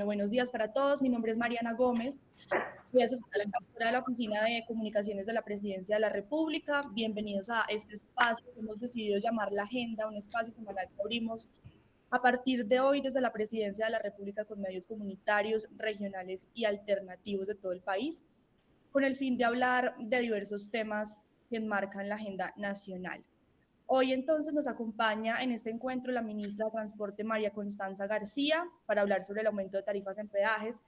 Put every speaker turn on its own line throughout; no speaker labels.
buenos días para todos. Mi nombre es Mariana Gómez. Soy asesora de la Oficina de Comunicaciones de la Presidencia de la República. Bienvenidos a este espacio que hemos decidido llamar La Agenda, un espacio semanal que abrimos a partir de hoy desde la Presidencia de la República con medios comunitarios, regionales y alternativos de todo el país, con el fin de hablar de diversos temas que enmarcan la agenda nacional. Hoy entonces nos acompaña en este encuentro la ministra de Transporte María Constanza García para hablar sobre el aumento de tarifas en peajes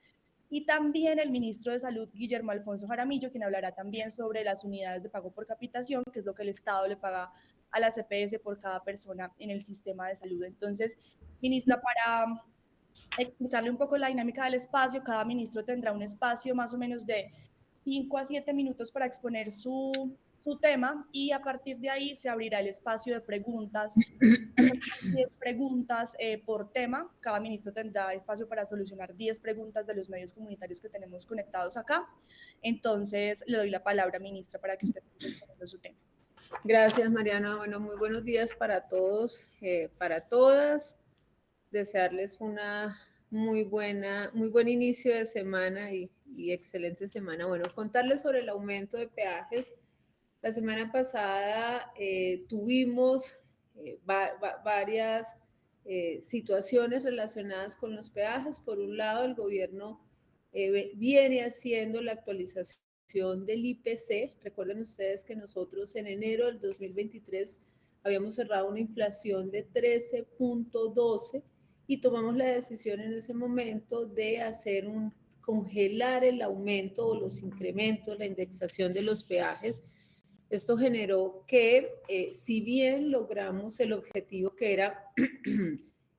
y también el ministro de Salud Guillermo Alfonso Jaramillo, quien hablará también sobre las unidades de pago por capitación, que es lo que el Estado le paga a la CPS por cada persona en el sistema de salud. Entonces, ministra, para explicarle un poco la dinámica del espacio, cada ministro tendrá un espacio más o menos de 5 a 7 minutos para exponer su tema y a partir de ahí se abrirá el espacio de preguntas. 10 preguntas por tema. Cada ministro tendrá espacio para solucionar 10 preguntas de los medios comunitarios que tenemos conectados acá. Entonces, le doy la palabra, ministra, para que usted empiece exponiendo su tema.
Gracias, Mariana. Bueno, muy buenos días para todos, para todas. Desearles una muy buen inicio de semana y excelente semana. Bueno, contarles sobre el aumento de peajes. La semana pasada tuvimos varias situaciones relacionadas con los peajes. Por un lado, el gobierno viene haciendo la actualización del IPC. Recuerden ustedes que nosotros en enero del 2023 habíamos cerrado una inflación de 13.12 y tomamos la decisión en ese momento de congelar el aumento o los incrementos, la indexación de los peajes. Esto generó que, si bien logramos el objetivo que era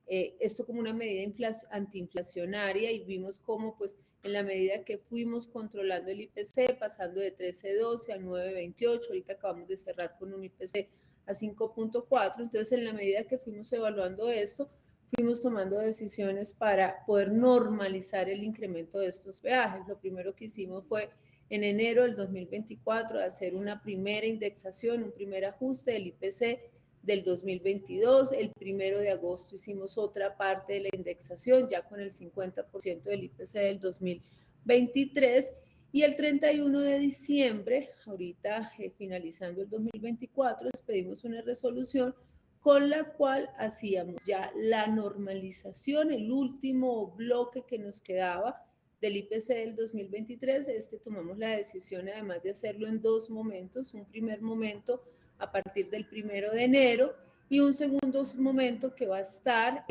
esto como una medida antiinflacionaria, y vimos cómo pues en la medida que fuimos controlando el IPC, pasando de 13.12 a 9.28, ahorita acabamos de cerrar con un IPC a 5.4, entonces en la medida que fuimos evaluando esto, fuimos tomando decisiones para poder normalizar el incremento de estos peajes. Lo primero que hicimos fue en enero del 2024 hacer una primera indexación, un primer ajuste del IPC del 2022. El 1 de agosto hicimos otra parte de la indexación, ya con el 50% del IPC del 2023. Y el 31 de diciembre, ahorita finalizando el 2024, pedimos una resolución con la cual hacíamos ya la normalización, el último bloque que nos quedaba del IPC del 2023. Tomamos la decisión además de hacerlo en dos momentos, un primer momento a partir del 1 de enero y un segundo momento que va a estar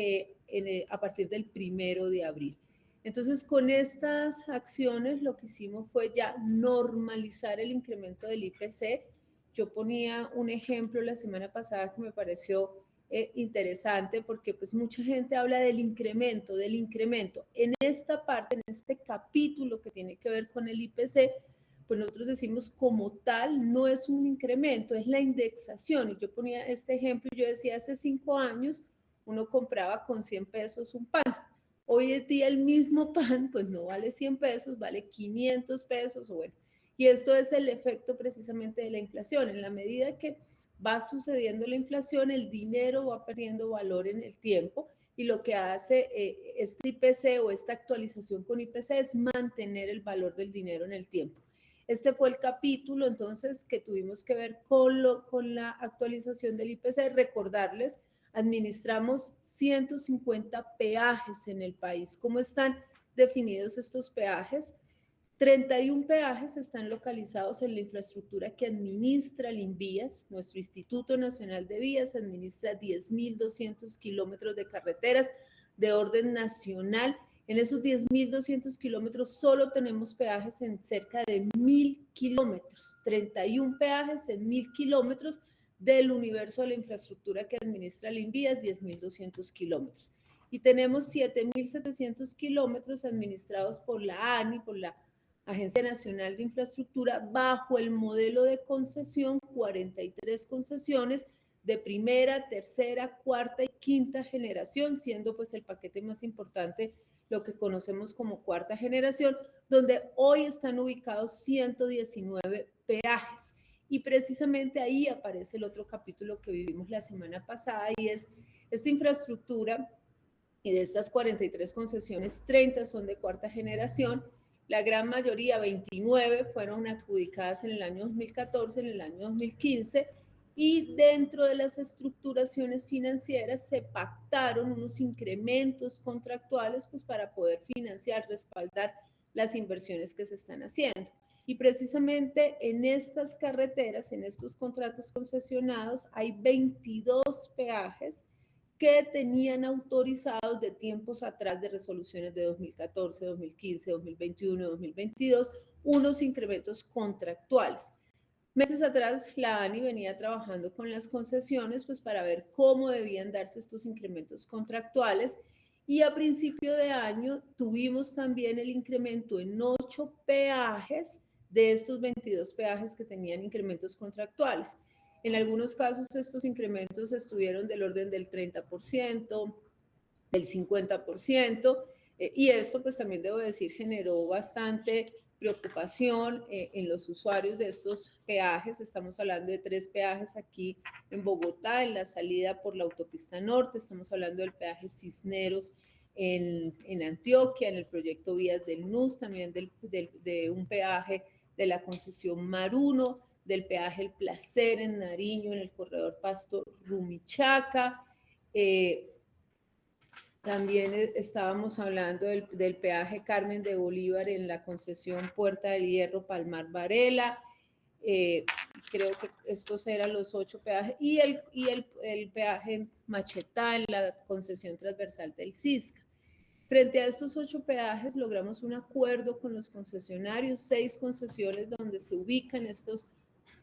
a partir del 1 de abril. Entonces, con estas acciones lo que hicimos fue ya normalizar el incremento del IPC. Yo ponía un ejemplo la semana pasada que me pareció interesante porque pues mucha gente habla del incremento. En esta parte, en este capítulo que tiene que ver con el IPC, pues nosotros decimos como tal no es un incremento, es la indexación. Y yo ponía este ejemplo, yo decía hace 5 años uno compraba con 100 pesos un pan. Hoy en día el mismo pan pues no vale 100 pesos, vale 500 pesos o bueno. Y esto es el efecto precisamente de la inflación. En la medida que va sucediendo la inflación, el dinero va perdiendo valor en el tiempo y lo que hace este IPC o esta actualización con IPC es mantener el valor del dinero en el tiempo. Este fue el capítulo entonces que tuvimos que ver con la actualización del IPC. Recordarles, administramos 150 peajes en el país. ¿Cómo están definidos estos peajes? 31 peajes están localizados en la infraestructura que administra el INVÍAS. Nuestro Instituto Nacional de Vías administra 10.200 kilómetros de carreteras de orden nacional. En esos 10.200 kilómetros solo tenemos peajes en cerca de 1.000 kilómetros, 31 peajes en 1.000 kilómetros del universo de la infraestructura que administra el INVÍAS, 10.200 kilómetros. Y tenemos 7.700 kilómetros administrados por la ANI, por la Agencia Nacional de Infraestructura, bajo el modelo de concesión, 43 concesiones de primera, tercera, cuarta y quinta generación, siendo pues el paquete más importante lo que conocemos como cuarta generación, donde hoy están ubicados 119 peajes. Y precisamente ahí aparece el otro capítulo que vivimos la semana pasada y es esta infraestructura y de estas 43 concesiones, 30 son de cuarta generación. La gran mayoría, 29, fueron adjudicadas en el año 2014, en el año 2015, y dentro de las estructuraciones financieras se pactaron unos incrementos contractuales pues, para poder financiar, respaldar las inversiones que se están haciendo. Y precisamente en estas carreteras, en estos contratos concesionados, hay 22 peajes que tenían autorizados de tiempos atrás de resoluciones de 2014, 2015, 2021, 2022, unos incrementos contractuales. Meses atrás, la ANI venía trabajando con las concesiones pues, para ver cómo debían darse estos incrementos contractuales, y a principio de año tuvimos también el incremento en 8 peajes de estos 22 peajes que tenían incrementos contractuales. En algunos casos estos incrementos estuvieron del orden del 30%, del 50%, y esto pues también debo decir generó bastante preocupación en los usuarios de estos peajes. Estamos hablando de 3 peajes aquí en Bogotá, en la salida por la autopista norte, estamos hablando del peaje Cisneros en Antioquia, en el proyecto Vías del NUS, también de un peaje de la concesión Mar 1, del peaje El Placer en Nariño, en el corredor Pasto-Rumichaca. También estábamos hablando del peaje Carmen de Bolívar en la concesión Puerta del Hierro, Palmar Varela. Creo que estos eran los 8 peajes. Y el peaje Machetá en la concesión transversal del Cisca. Frente a estos 8 peajes logramos un acuerdo con los concesionarios, 6 concesiones donde se ubican estos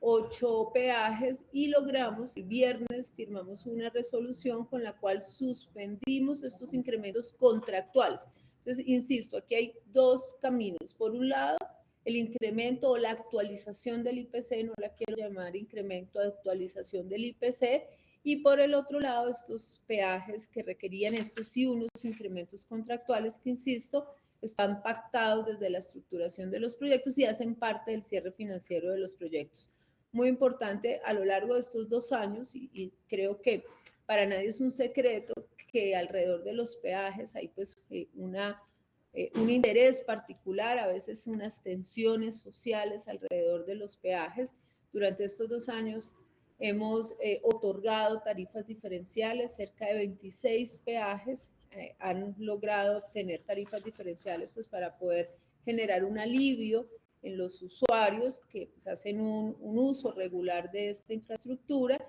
8 peajes, y logramos, el viernes firmamos una resolución con la cual suspendimos estos incrementos contractuales. Entonces, insisto, aquí hay 2 caminos. Por un lado, el incremento o la actualización del IPC, no la quiero llamar incremento, actualización del IPC, y por el otro lado, estos peajes que requerían estos sí unos incrementos contractuales que, insisto, están pactados desde la estructuración de los proyectos y hacen parte del cierre financiero de los proyectos. Muy importante a lo largo de estos 2 años, y creo que para nadie es un secreto que alrededor de los peajes hay pues un interés particular, a veces unas tensiones sociales alrededor de los peajes. Durante estos 2 años hemos otorgado tarifas diferenciales, cerca de 26 peajes han logrado obtener tarifas diferenciales pues, para poder generar un alivio en los usuarios que pues, hacen un uso regular de esta infraestructura.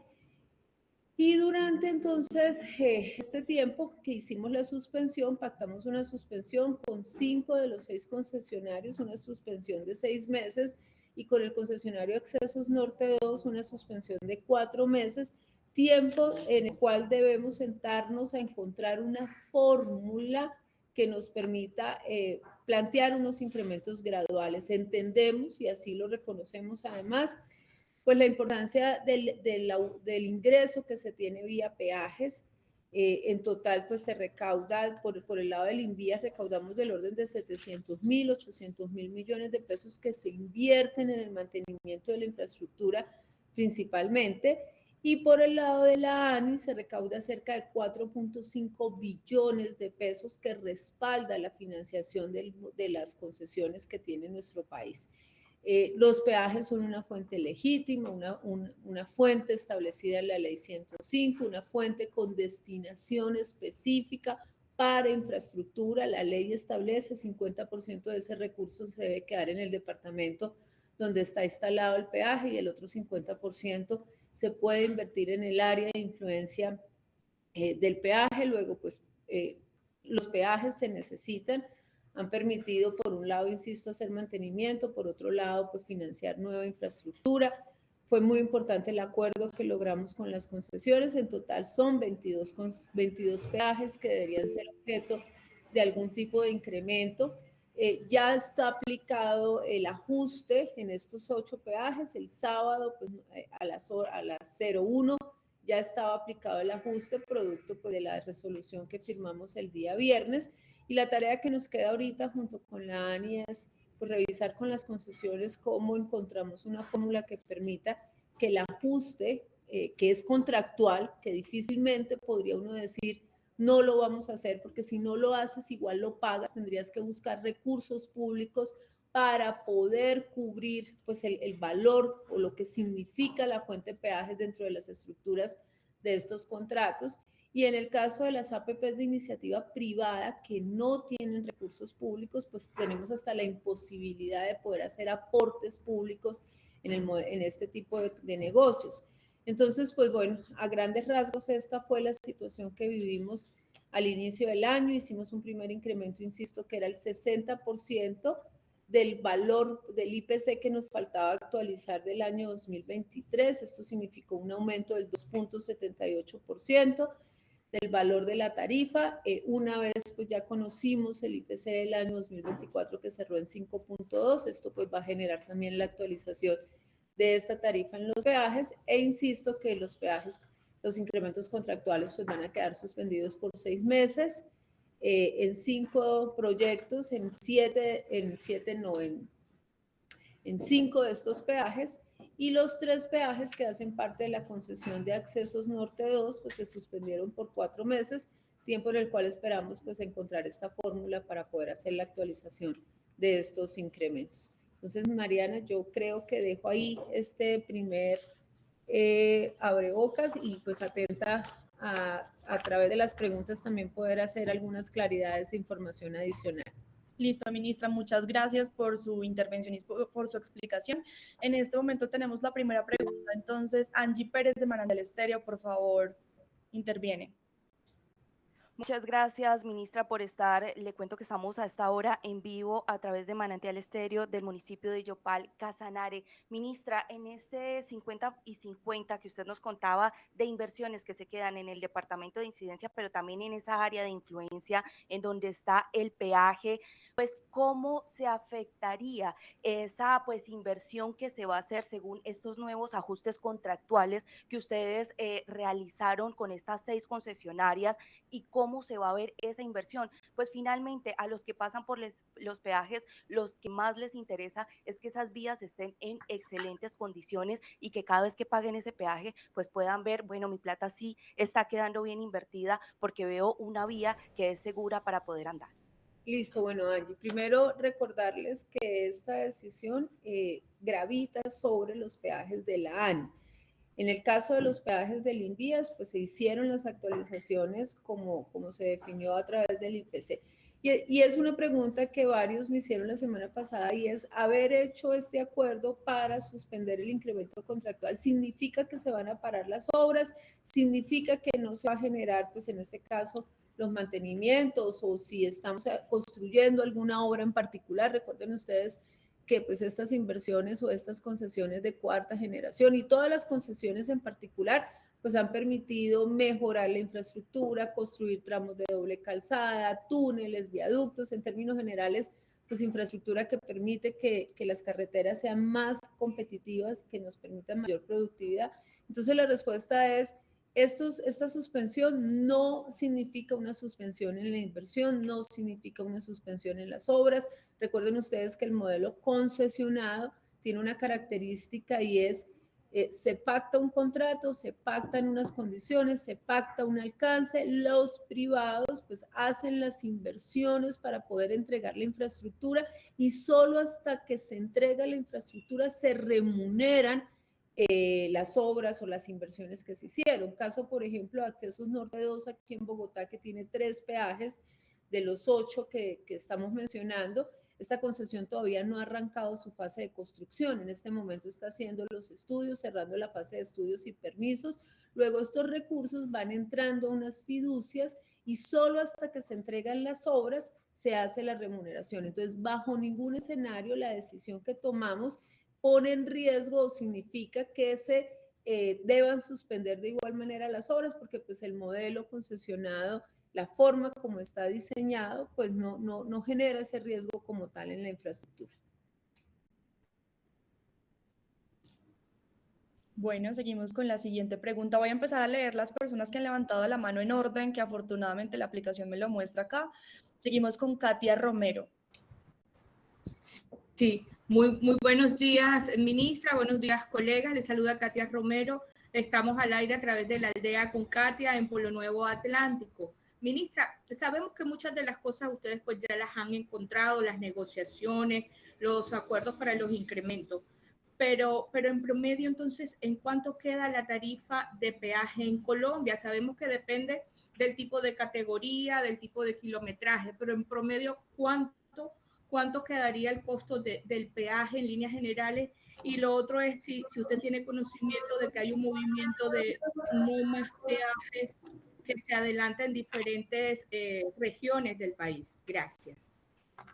Y durante entonces este tiempo que hicimos la suspensión, pactamos una suspensión con 5 de los 6 concesionarios, una suspensión de 6 meses, y con el concesionario Accesos Norte 2 una suspensión de 4 meses, tiempo en el cual debemos sentarnos a encontrar una fórmula que nos permita plantear unos incrementos graduales. Entendemos, y así lo reconocemos además, pues la importancia del ingreso que se tiene vía peajes. En total, pues se recauda, por el lado del INVIAS, recaudamos del orden de 700.000, 800.000 millones de pesos que se invierten en el mantenimiento de la infraestructura principalmente. Y por el lado de la ANI se recauda cerca de 4.5 billones de pesos que respalda la financiación de las concesiones que tiene nuestro país. Los peajes son una fuente legítima, una fuente establecida en la ley 105, una fuente con destinación específica para infraestructura. La ley establece 50% de ese recurso se debe quedar en el departamento donde está instalado el peaje, y el otro 50% se puede invertir en el área de influencia del peaje. Luego, pues, los peajes se necesitan, han permitido, por un lado, insisto, hacer mantenimiento, por otro lado, pues financiar nueva infraestructura. Fue muy importante el acuerdo que logramos con las concesiones. En total son 22 peajes que deberían ser objeto de algún tipo de incremento. Ya está aplicado el ajuste en estos 8 peajes. El sábado, pues, a las 01, ya estaba aplicado el ajuste producto pues, de la resolución que firmamos el día viernes. Y la tarea que nos queda ahorita junto con la ANI es pues, revisar con las concesiones cómo encontramos una fórmula que permita que el ajuste, que es contractual, que difícilmente podría uno decir no lo vamos a hacer, porque si no lo haces, igual lo pagas, tendrías que buscar recursos públicos para poder cubrir pues el valor o lo que significa la fuente de peajes dentro de las estructuras de estos contratos. Y en el caso de las APPs de iniciativa privada que no tienen recursos públicos, pues tenemos hasta la imposibilidad de poder hacer aportes públicos en este tipo de negocios. Entonces, pues bueno, a grandes rasgos esta fue la situación que vivimos al inicio del año. Hicimos un primer incremento, insisto, que era el 60% del valor del IPC que nos faltaba actualizar del año 2023. Esto significó un aumento del 2.78% del valor de la tarifa. Una vez pues ya conocimos el IPC del año 2024 que cerró en 5.2, esto pues va a generar también la actualización de esta tarifa en los peajes, e insisto que los peajes, los incrementos contractuales pues van a quedar suspendidos por 6 meses, en 5 proyectos, en 5 de estos peajes, y los 3 peajes que hacen parte de la concesión de accesos Norte 2 pues se suspendieron por 4 meses, tiempo en el cual esperamos pues encontrar esta fórmula para poder hacer la actualización de estos incrementos. Entonces, Mariana, yo creo que dejo ahí este primer abrebocas y pues atenta a través de las preguntas también poder hacer algunas claridades e información adicional.
Listo, ministra, muchas gracias por su intervención y por su explicación. En este momento tenemos la primera pregunta, entonces Angie Pérez de Manantial Estéreo, por favor, interviene.
Muchas gracias, ministra, por estar. Le cuento que estamos a esta hora en vivo a través de Manantial Estéreo del municipio de Yopal, Casanare. Ministra, en este 50 y 50 que usted nos contaba de inversiones que se quedan en el departamento de incidencia, pero también en esa área de influencia en donde está el peaje, pues cómo se afectaría esa pues inversión que se va a hacer según estos nuevos ajustes contractuales que ustedes realizaron con estas 6 concesionarias, y cómo se va a ver esa inversión. Pues finalmente a los que pasan por los peajes, los que más les interesa es que esas vías estén en excelentes condiciones y que cada vez que paguen ese peaje pues puedan ver, bueno, mi plata sí está quedando bien invertida porque veo una vía que es segura para poder andar.
Listo, bueno, Angie, primero recordarles que esta decisión gravita sobre los peajes de la ANI. En el caso de los peajes del INVIAS, pues se hicieron las actualizaciones como se definió a través del IPC. Y es una pregunta que varios me hicieron la semana pasada, y es: haber hecho este acuerdo para suspender el incremento contractual, ¿significa que se van a parar las obras? ¿Significa que no se va a generar, pues en este caso, los mantenimientos, o si estamos construyendo alguna obra en particular? Recuerden ustedes que pues estas inversiones o estas concesiones de cuarta generación y todas las concesiones en particular pues han permitido mejorar la infraestructura, construir tramos de doble calzada, túneles, viaductos, en términos generales, pues infraestructura que permite que las carreteras sean más competitivas, que nos permitan mayor productividad. Entonces la respuesta es: esta suspensión no significa una suspensión en la inversión, no significa una suspensión en las obras. Recuerden ustedes que el modelo concesionado tiene una característica, y es se pacta un contrato, se pactan unas condiciones, se pacta un alcance, los privados pues hacen las inversiones para poder entregar la infraestructura, y solo hasta que se entrega la infraestructura se remuneran las obras o las inversiones que se hicieron. Caso, por ejemplo, Accesos Norte 2 aquí en Bogotá, que tiene 3 peajes de los 8 que estamos mencionando. Esta concesión todavía no ha arrancado su fase de construcción. En este momento está haciendo los estudios, cerrando la fase de estudios y permisos. Luego estos recursos van entrando a unas fiducias, y solo hasta que se entregan las obras se hace la remuneración. Entonces, bajo ningún escenario la decisión que tomamos pone en riesgo o significa que se deban suspender de igual manera las obras, porque pues el modelo concesionado, la forma como está diseñado, pues no genera ese riesgo como tal en la infraestructura.
Bueno, seguimos con la siguiente pregunta. Voy a empezar a leer las personas que han levantado la mano en orden, que afortunadamente la aplicación me lo muestra acá. Seguimos con Katia Romero.
Sí, muy buenos días, ministra, buenos días, colegas. Les saluda Katia Romero. Estamos al aire a través de la aldea con Katia en Pueblo Nuevo Atlántico. Ministra, sabemos que muchas de las cosas ustedes pues ya las han encontrado, las negociaciones, los acuerdos para los incrementos, pero en promedio entonces, ¿en cuánto queda la tarifa de peaje en Colombia? Sabemos que depende del tipo de categoría, del tipo de kilometraje, pero en promedio, ¿cuánto quedaría el costo del peaje en líneas generales? Y lo otro es si usted tiene conocimiento de que hay un movimiento de no más peajes que se adelanta en diferentes regiones del país. Gracias.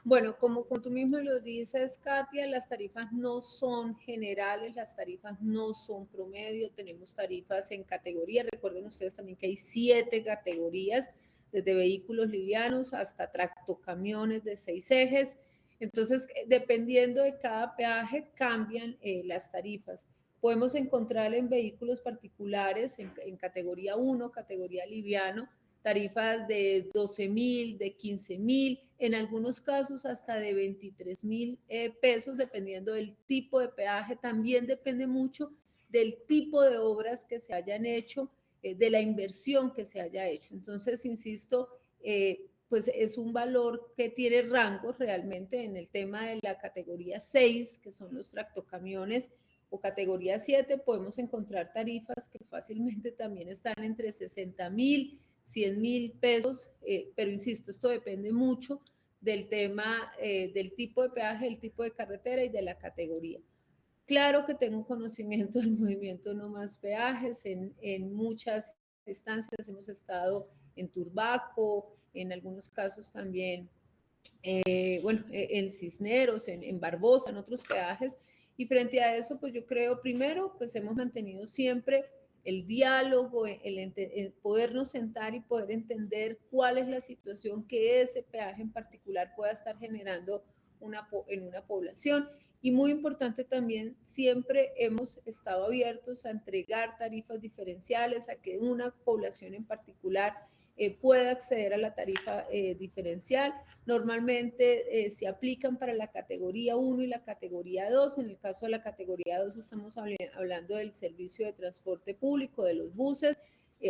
Bueno, como tú mismo lo dices, Katia, las tarifas no son generales, las tarifas no son promedio, tenemos tarifas en categoría. Recuerden ustedes también que hay 7 categorías, desde vehículos livianos hasta tractocamiones de 6 ejes. Entonces, dependiendo de cada peaje, cambian las tarifas. Podemos encontrar en vehículos particulares, en categoría 1, categoría liviano, tarifas de 12.000, de 15.000, en algunos casos hasta de 23.000 pesos, dependiendo del tipo de peaje. También depende mucho del tipo de obras que se hayan hecho, de la inversión que se haya hecho. Entonces, insisto, pues es un valor que tiene rangos realmente en el tema de la categoría 6, que son los tractocamiones, o categoría 7, podemos encontrar tarifas que fácilmente también están entre 60.000, 100.000 pesos, pero insisto, esto depende mucho del tema, del tipo de peaje, del tipo de carretera y de la categoría. Claro que tengo conocimiento del movimiento No Más Peajes, en muchas instancias hemos estado en Turbaco, en algunos casos también, en Cisneros, en Barbosa, en otros peajes, y frente a eso, pues yo creo, primero, pues hemos mantenido siempre el diálogo, el podernos sentar y poder entender cuál es la situación que ese peaje en particular pueda estar generando en una población. Y muy importante también, siempre hemos estado abiertos a entregar tarifas diferenciales, a que una población en particular pueda acceder a la tarifa diferencial. Normalmente se aplican para la categoría 1 y la categoría 2. En el caso de la categoría 2 estamos hablando del servicio de transporte público, de los buses.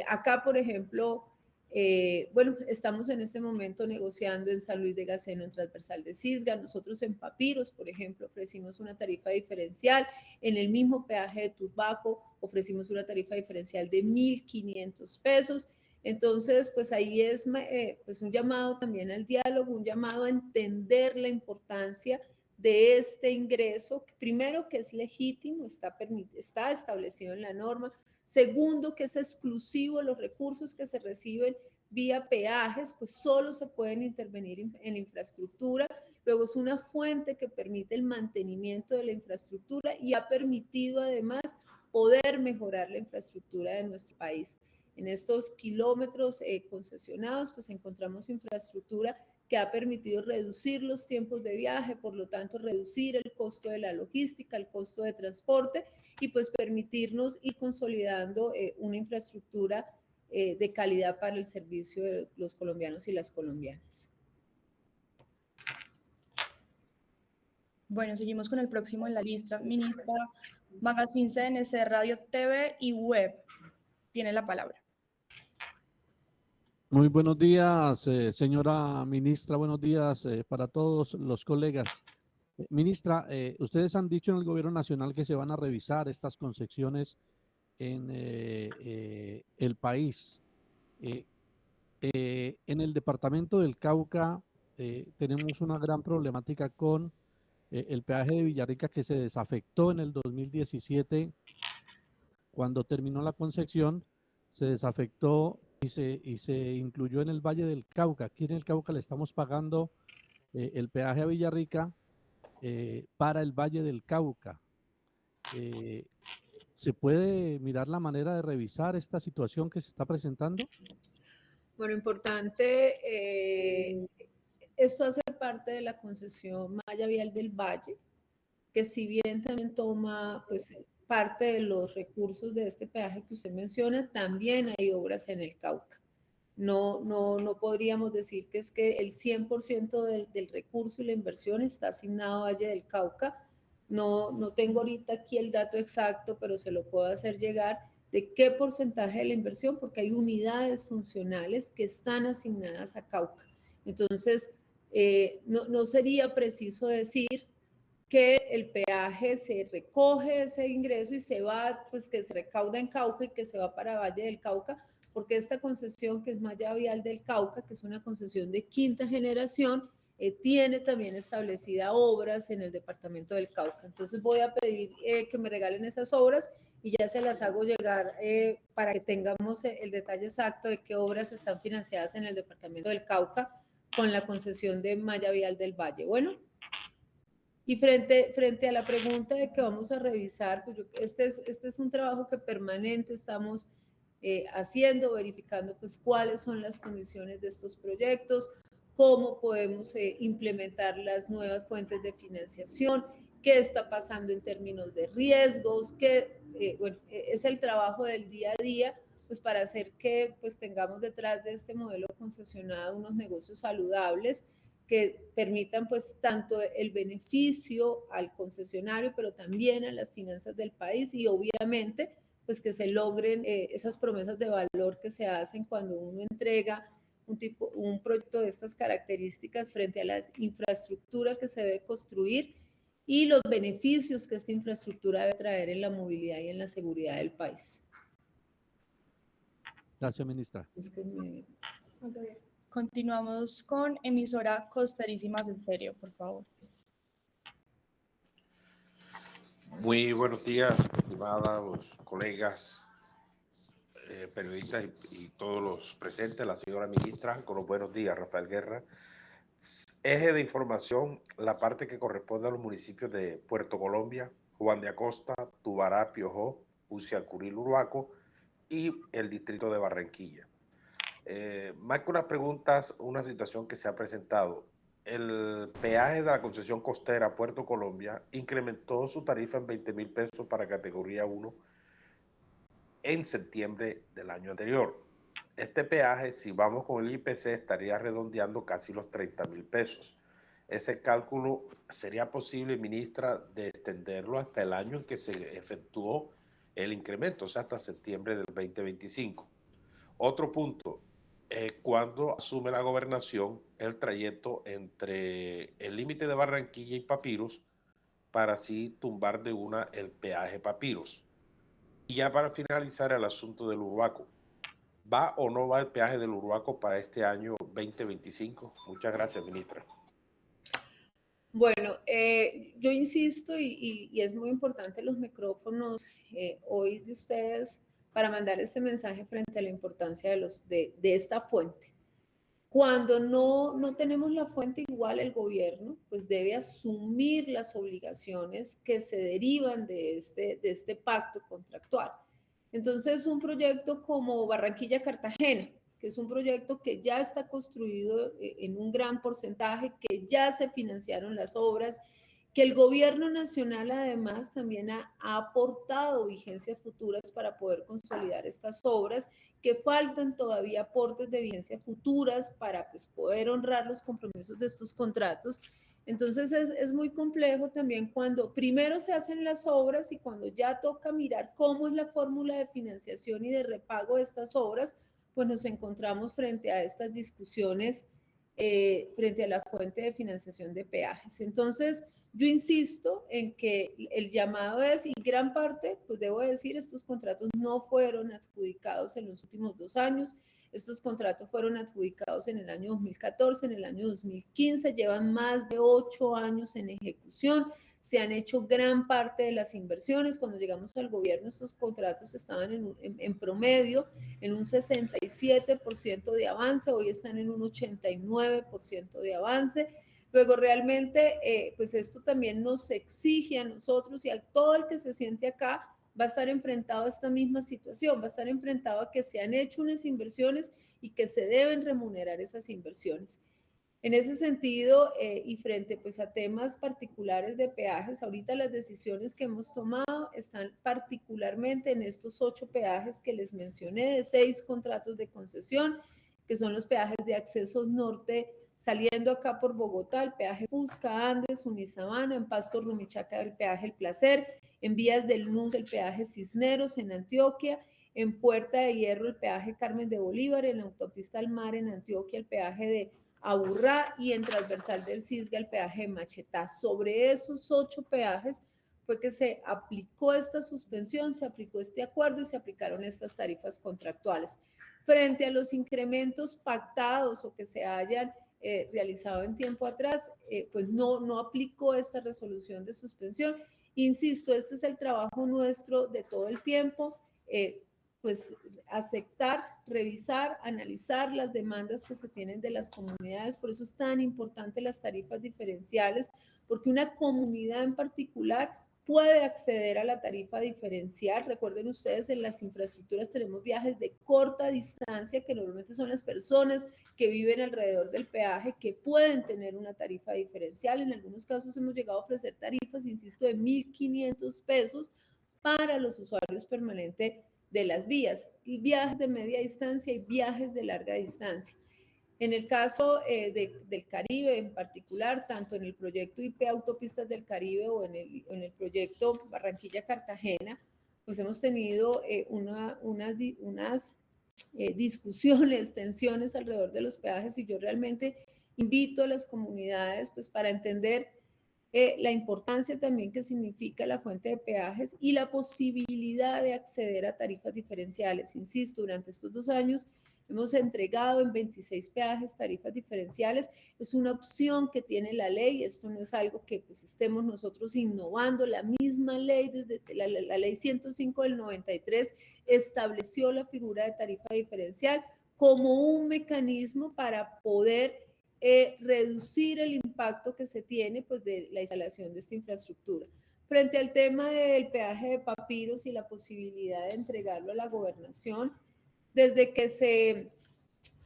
Acá, por ejemplo, estamos en este momento negociando en San Luis de Gaceno, en Transversal de Cisga. Nosotros en Papiros, por ejemplo, ofrecimos una tarifa diferencial. En el mismo peaje de Turbaco ofrecimos una tarifa diferencial de 1.500 pesos. Entonces, pues ahí es pues un llamado también al diálogo, un llamado a entender la importancia de este ingreso, primero que es legítimo, está establecido en la norma, segundo que es exclusivo, los recursos que se reciben vía peajes, pues solo se pueden intervenir en infraestructura, luego es una fuente que permite el mantenimiento de la infraestructura y ha permitido además poder mejorar la infraestructura de nuestro país. En estos kilómetros concesionados, pues encontramos infraestructura que ha permitido reducir los tiempos de viaje, por lo tanto, reducir el costo de la logística, el costo de transporte y pues permitirnos ir consolidando una infraestructura de calidad para el servicio de los colombianos y las colombianas.
Bueno, seguimos con el próximo en la lista. Ministra, Magazine CNC, Radio, TV y Web. Tiene la palabra.
Muy buenos días, señora ministra. Buenos días para todos los colegas. Ministra, ustedes han dicho en el gobierno nacional que se van a revisar estas concesiones en el país. En el departamento del Cauca tenemos una gran problemática con el peaje de Villarrica, que se desafectó en el 2017 cuando terminó la concesión. Se desafectó y se incluyó en el Valle del Cauca. Aquí en el Cauca le estamos pagando el peaje a Villarrica para el Valle del Cauca. ¿Se puede mirar la manera de revisar esta situación que se está presentando?
Bueno, importante, esto hace parte de la concesión Malla Vial del Valle, que si bien también toma pues parte de los recursos de este peaje que usted menciona, también hay obras en el Cauca. No podríamos decir que es que el 100% del recurso y la inversión está asignado a Valle del Cauca. No tengo ahorita aquí el dato exacto, pero se lo puedo hacer llegar. de qué porcentaje de la inversión, porque hay unidades funcionales que están asignadas a Cauca. Entonces, no sería preciso decir que el peaje se recoge ese ingreso y se va, pues que se recauda en Cauca y que se va para Valle del Cauca, porque esta concesión que es Malla Vial del Cauca, que es una concesión de quinta generación, tiene también establecida obras en el departamento del Cauca. Entonces voy a pedir que me regalen esas obras y ya se las hago llegar para que tengamos el detalle exacto de qué obras están financiadas en el departamento del Cauca con la concesión de Malla Vial del Valle. Bueno. Y frente a la pregunta de que vamos a revisar, pues este es un trabajo que permanente estamos haciendo, verificando pues cuáles son las condiciones de estos proyectos, cómo podemos implementar las nuevas fuentes de financiación, qué está pasando en términos de riesgos, bueno, es el trabajo del día a día, pues para hacer que pues tengamos detrás de este modelo concesionado unos negocios saludables que permitan pues tanto el beneficio al concesionario, pero también a las finanzas del país y obviamente pues que se logren esas promesas de valor que se hacen cuando uno entrega un proyecto de estas características frente a la infraestructura que se debe construir y los beneficios que esta infraestructura debe traer en la movilidad y en la seguridad del país.
Gracias, ministra.
Continuamos con emisora Costerísimas Estéreo, por favor.
Muy buenos días, estimados colegas, periodistas y todos los presentes, la señora ministra, con los buenos días, Rafael Guerra. Eje de información, la parte que corresponde a los municipios de Puerto Colombia, Juan de Acosta, Tubará, Piojó, Uciacurí, Uruaco y el distrito de Barranquilla. Más que unas preguntas, una situación que se ha presentado. El peaje de la concesión costera Puerto Colombia incrementó su tarifa en 20,000 pesos para categoría 1 en septiembre del año anterior. Este peaje, si vamos con el IPC, estaría redondeando casi los 30,000 pesos. Ese cálculo, ¿sería posible, ministra, de extenderlo hasta el año en que se efectuó el incremento, o sea, hasta septiembre del 2025? Otro punto, cuando asume la gobernación el trayecto entre el límite de Barranquilla y Papiros para así tumbar de una el peaje Papiros. Y ya para finalizar el asunto del Uruaco, ¿va o no va el peaje del Uruaco para este año 2025? Muchas gracias, ministra.
Bueno, yo insisto y es muy importante los micrófonos hoy de ustedes para mandar este mensaje frente a la importancia de esta fuente. Cuando no tenemos la fuente, igual el gobierno pues debe asumir las obligaciones que se derivan de este pacto contractual. Entonces, un proyecto como Barranquilla-Cartagena, que es un proyecto que ya está construido en un gran porcentaje, que ya se financiaron las obras, que el gobierno nacional además también ha aportado vigencias futuras para poder consolidar estas obras, que faltan todavía aportes de vigencias futuras para pues, poder honrar los compromisos de estos contratos. Entonces es muy complejo también cuando primero se hacen las obras y cuando ya toca mirar cómo es la fórmula de financiación y de repago de estas obras, pues nos encontramos frente a estas discusiones, frente a la fuente de financiación de peajes. Entonces, yo insisto en que el llamado es, y gran parte, pues debo decir, estos contratos no fueron adjudicados en los últimos 2 años, estos contratos fueron adjudicados en el año 2014, en el año 2015, llevan más de 8 años en ejecución, se han hecho gran parte de las inversiones. Cuando llegamos al gobierno, estos contratos estaban en promedio en un 67% de avance, hoy están en un 89% de avance. Luego realmente, pues esto también nos exige a nosotros y a todo el que se siente acá, va a estar enfrentado a esta misma situación, va a estar enfrentado a que se han hecho unas inversiones y que se deben remunerar esas inversiones. En ese sentido, y frente pues a temas particulares de peajes, ahorita las decisiones que hemos tomado están particularmente en estos 8 peajes que les mencioné, de 6 contratos de concesión, que son los peajes de accesos norte, saliendo acá por Bogotá, el peaje Fusca, Andes, Unisabana, en Pasto, Rumichaca, el peaje El Placer, en vías del MUS, el peaje Cisneros, en Antioquia, en Puerta de Hierro el peaje Carmen de Bolívar, en la autopista al Mar en Antioquia el peaje de Aburrá y en transversal del Cisga el peaje de Machetá. Sobre esos 8 peajes fue que se aplicó esta suspensión, se aplicó este acuerdo y se aplicaron estas tarifas contractuales. Frente a los incrementos pactados o que se hayan realizado en tiempo atrás, pues no aplicó esta resolución de suspensión. Insisto, este es el trabajo nuestro de todo el tiempo, pues aceptar, revisar, analizar las demandas que se tienen de las comunidades. Por eso es tan importante las tarifas diferenciales, porque una comunidad en particular puede acceder a la tarifa diferencial. Recuerden ustedes, en las infraestructuras tenemos viajes de corta distancia, que normalmente son las personas que viven alrededor del peaje, que pueden tener una tarifa diferencial. En algunos casos hemos llegado a ofrecer tarifas, insisto, de 1.500 pesos para los usuarios permanentes de las vías, viajes de media distancia y viajes de larga distancia. En el caso del Caribe en particular, tanto en el proyecto IP Autopistas del Caribe o en el proyecto Barranquilla-Cartagena, pues hemos tenido unas discusiones, tensiones alrededor de los peajes, y yo realmente invito a las comunidades pues para entender la importancia también que significa la fuente de peajes y la posibilidad de acceder a tarifas diferenciales. Insisto, durante estos 2 años hemos entregado en 26 peajes tarifas diferenciales. Es una opción que tiene la ley. Esto no es algo que pues estemos nosotros innovando. La misma ley, desde la ley 105 del 93, estableció la figura de tarifa diferencial como un mecanismo para poder reducir el impacto que se tiene pues, de la instalación de esta infraestructura. Frente al tema del peaje de Papiros y la posibilidad de entregarlo a la gobernación, desde que se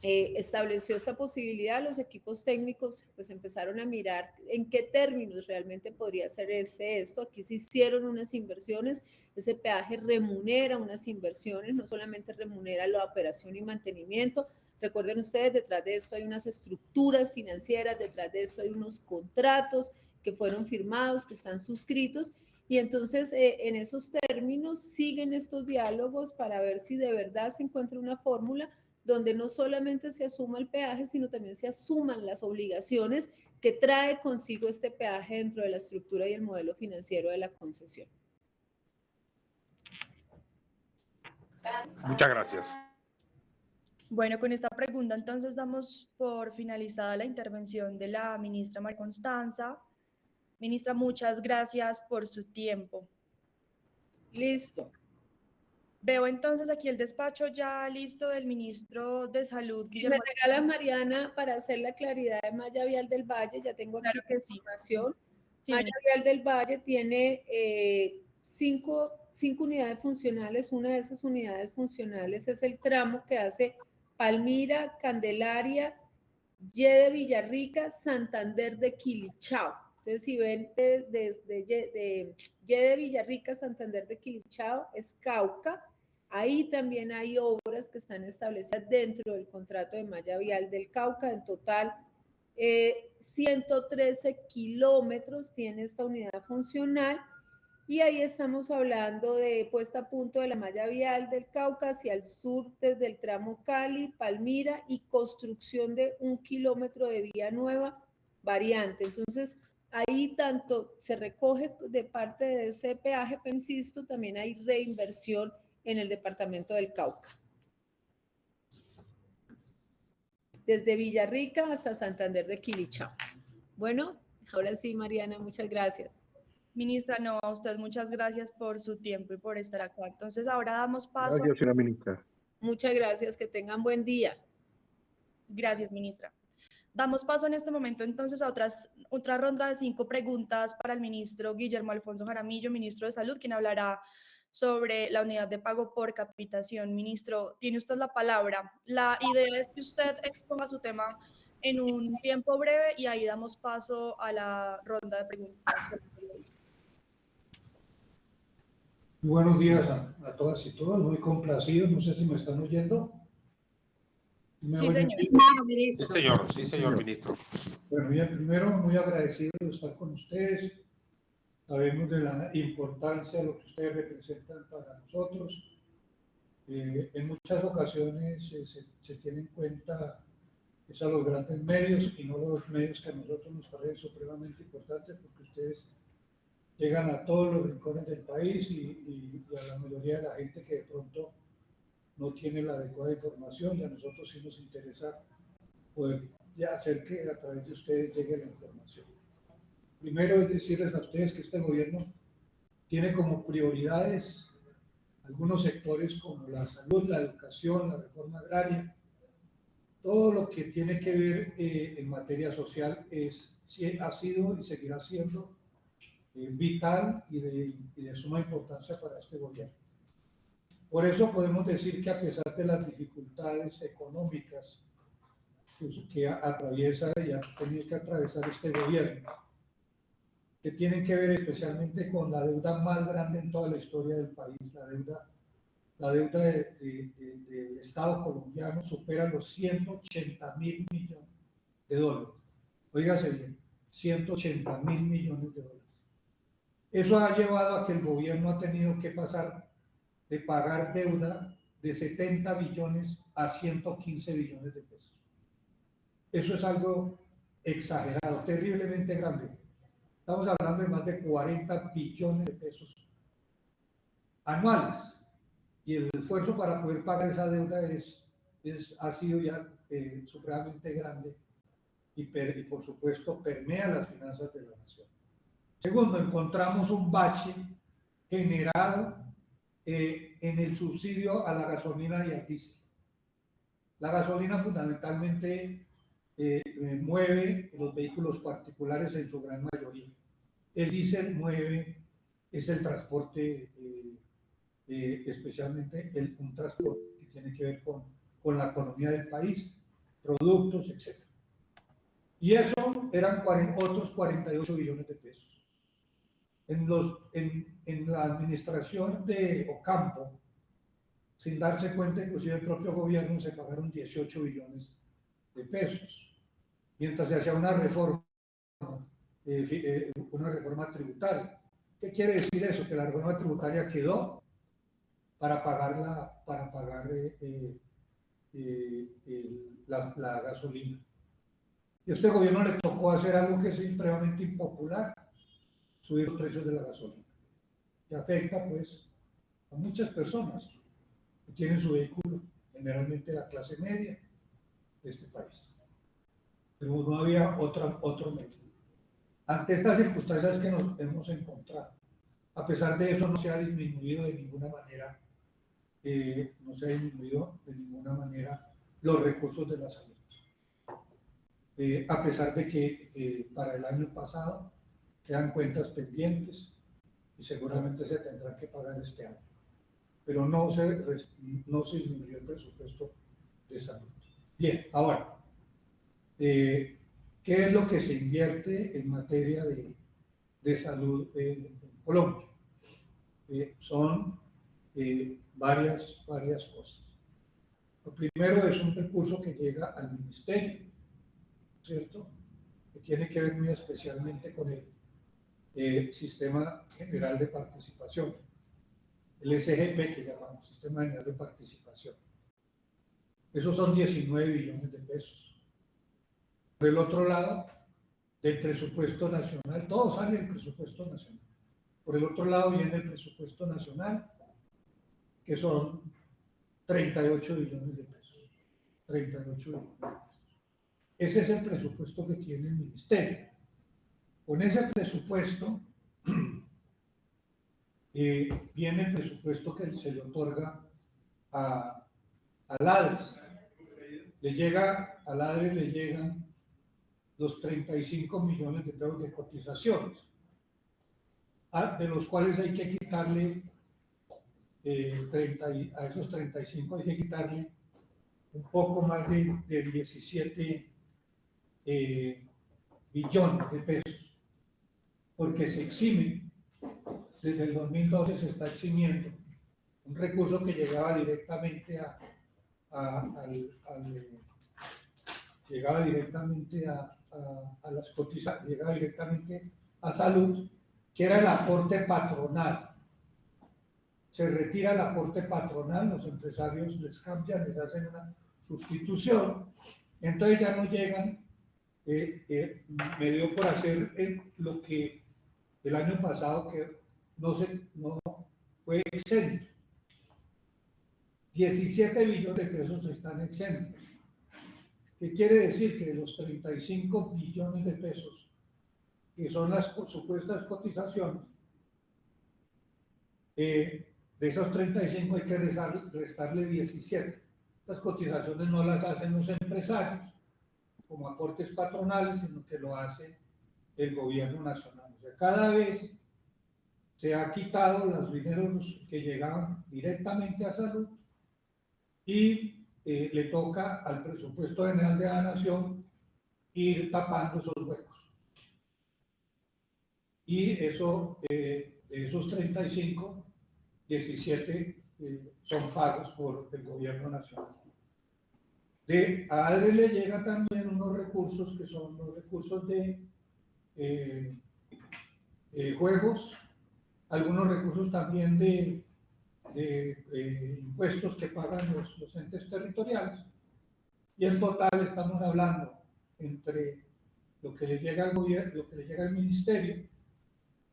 estableció esta posibilidad, los equipos técnicos pues empezaron a mirar en qué términos realmente podría hacerse esto. Aquí se hicieron unas inversiones, ese peaje remunera unas inversiones, no solamente remunera la operación y mantenimiento. Recuerden ustedes, detrás de esto hay unas estructuras financieras, detrás de esto hay unos contratos que fueron firmados, que están suscritos, y entonces en esos términos siguen estos diálogos para ver si de verdad se encuentra una fórmula donde no solamente se asuma el peaje, sino también se asuman las obligaciones que trae consigo este peaje dentro de la estructura y el modelo financiero de la concesión.
Muchas gracias.
Bueno, con esta pregunta entonces damos por finalizada la intervención de la ministra María Constanza. Ministra, muchas gracias por su tiempo.
Listo.
Veo entonces aquí el despacho ya listo del ministro de Salud, Guillermo.
Me regalas, Mariana, para hacer la claridad de Malla Vial del Valle. Ya tengo aquí
Claro que
la
sí.
información.
Sí,
Malla Vial del Valle tiene 5 unidades funcionales. Una de esas unidades funcionales es el tramo que hace Palmira, Candelaria, Y de Villarrica, Santander de Quilichao. Entonces, si ven desde Y de Villarrica, Santander de Quilichao, es Cauca. Ahí también hay obras que están establecidas dentro del contrato de malla vial del Cauca. En total, 113 kilómetros tiene esta unidad funcional. Y ahí estamos hablando de puesta a punto de la malla vial del Cauca hacia el sur desde el tramo Cali, Palmira, y construcción de 1 kilómetro de vía nueva variante. Entonces, ahí tanto se recoge de parte de ese peaje, pero insisto, también hay reinversión en el departamento del Cauca. Desde Villarrica hasta Santander de Quilichao. Bueno, ahora sí, Mariana, muchas gracias.
Ministra, no, a usted muchas gracias por su tiempo y por estar acá. Entonces ahora damos paso.
Gracias, señora ministra.
Muchas gracias, que tengan buen día.
Gracias, ministra. Damos paso en este momento entonces a otra ronda de 5 preguntas para el ministro Guillermo Alfonso Jaramillo, ministro de Salud, quien hablará sobre la unidad de pago por capitación. Ministro, tiene usted la palabra. La idea es que usted exponga su tema en un tiempo breve y ahí damos paso a la ronda de preguntas.
Buenos días a todas y todos, muy complacidos, no sé si me están oyendo.
Sí, señor.
Sí, señor ministro.
Bueno, bien, primero muy agradecido de estar con ustedes. Sabemos de la importancia de lo que ustedes representan para nosotros. En muchas ocasiones se tiene en cuenta es a los grandes medios y no los medios que a nosotros nos parecen supremamente importantes, porque ustedes llegan a todos los rincones del país y a la mayoría de la gente que de pronto no tiene la adecuada información, y a nosotros sí nos interesa poder ya hacer que a través de ustedes llegue la información. Primero es decirles a ustedes que este gobierno tiene como prioridades algunos sectores como la salud, la educación, la reforma agraria. Todo lo que tiene que ver en materia social ha sido y seguirá siendo vital y de suma importancia para este gobierno. Por eso podemos decir que a pesar de las dificultades económicas que atraviesa y ha tenido que atravesar este gobierno, que tienen que ver especialmente con la deuda más grande en toda la historia del país, la deuda del Estado colombiano supera los 180.000 millones de dólares. Óigase bien, 180.000 millones de dólares. Eso ha llevado a que el gobierno ha tenido que pasar de pagar deuda de 70 billones a 115 billones de pesos. Eso es algo exagerado, terriblemente grande. Estamos hablando de más de 40 billones de pesos anuales. Y el esfuerzo para poder pagar esa deuda ha sido ya supremamente grande y por supuesto permea las finanzas de la nación. Segundo, encontramos un bache generado en el subsidio a la gasolina y al diésel. La gasolina fundamentalmente mueve los vehículos particulares en su gran mayoría. El diésel es el transporte, especialmente un transporte que tiene que ver con la economía del país, productos, etc. Y eso eran otros 48 billones de pesos. En la administración de Ocampo, sin darse cuenta, inclusive el propio gobierno, se pagaron 18 billones de pesos, mientras se hacía una reforma tributaria. ¿Qué quiere decir eso? Que la reforma tributaria quedó para pagar la gasolina. Y a este gobierno le tocó hacer algo que es supremamente impopular: subir los precios de la gasolina, que afecta pues a muchas personas que tienen su vehículo, generalmente la clase media de este país. Pero no había otro medio. Ante estas circunstancias que nos hemos encontrado, a pesar de eso no se ha disminuido de ninguna manera, los recursos de la salud. A pesar de que para el año pasado quedan cuentas pendientes y seguramente se tendrán que pagar este año, pero no se disminuyó el presupuesto de salud. Bien, ahora, ¿qué es lo que se invierte en materia de salud en Colombia? Son varias cosas. Lo primero es un recurso que llega al ministerio, ¿cierto? Que tiene que ver muy especialmente con el Sistema General de Participación, el SGP que llamamos, Sistema General de Participación. Esos son 19 billones de pesos. Por el otro lado, del presupuesto nacional, todo sale del presupuesto nacional. Por el otro lado viene el presupuesto nacional, que son 38 billones de pesos. 38 billones de pesos. Ese es el presupuesto que tiene el ministerio. Con ese presupuesto viene el presupuesto que se le otorga a ADRES. Al ADRES le llegan los 35 millones de pesos de cotizaciones, de los cuales hay que quitarle a esos 35 hay que quitarle un poco más de 17 billones de pesos, porque se exime, desde el 2012 se está eximiendo un recurso que llegaba directamente a las cotizaciones, llegaba directamente a salud, que era el aporte patronal. se retira el aporte patronal, los empresarios les cambian, les hacen una sustitución, entonces ya no llegan, me dio por hacer lo que el año pasado que no fue exento. 17 billones de pesos están exentos. ¿Qué quiere decir? Que de los 35 billones de pesos, que son las supuestas cotizaciones, de esos 35 hay que restarle 17. Las cotizaciones no las hacen los empresarios como aportes patronales, sino que lo hace el gobierno nacional. O sea, cada vez se ha quitado los dineros que llegaban directamente a salud y le toca al presupuesto general de la nación ir tapando esos huecos. Y eso, de esos 35, 17 son pagos por el gobierno nacional. A ADRE le llegan también unos recursos que son los recursos de juegos, algunos recursos también de impuestos que pagan los entes territoriales, y en total estamos hablando entre lo que le llega al gobierno, lo que le llega al ministerio,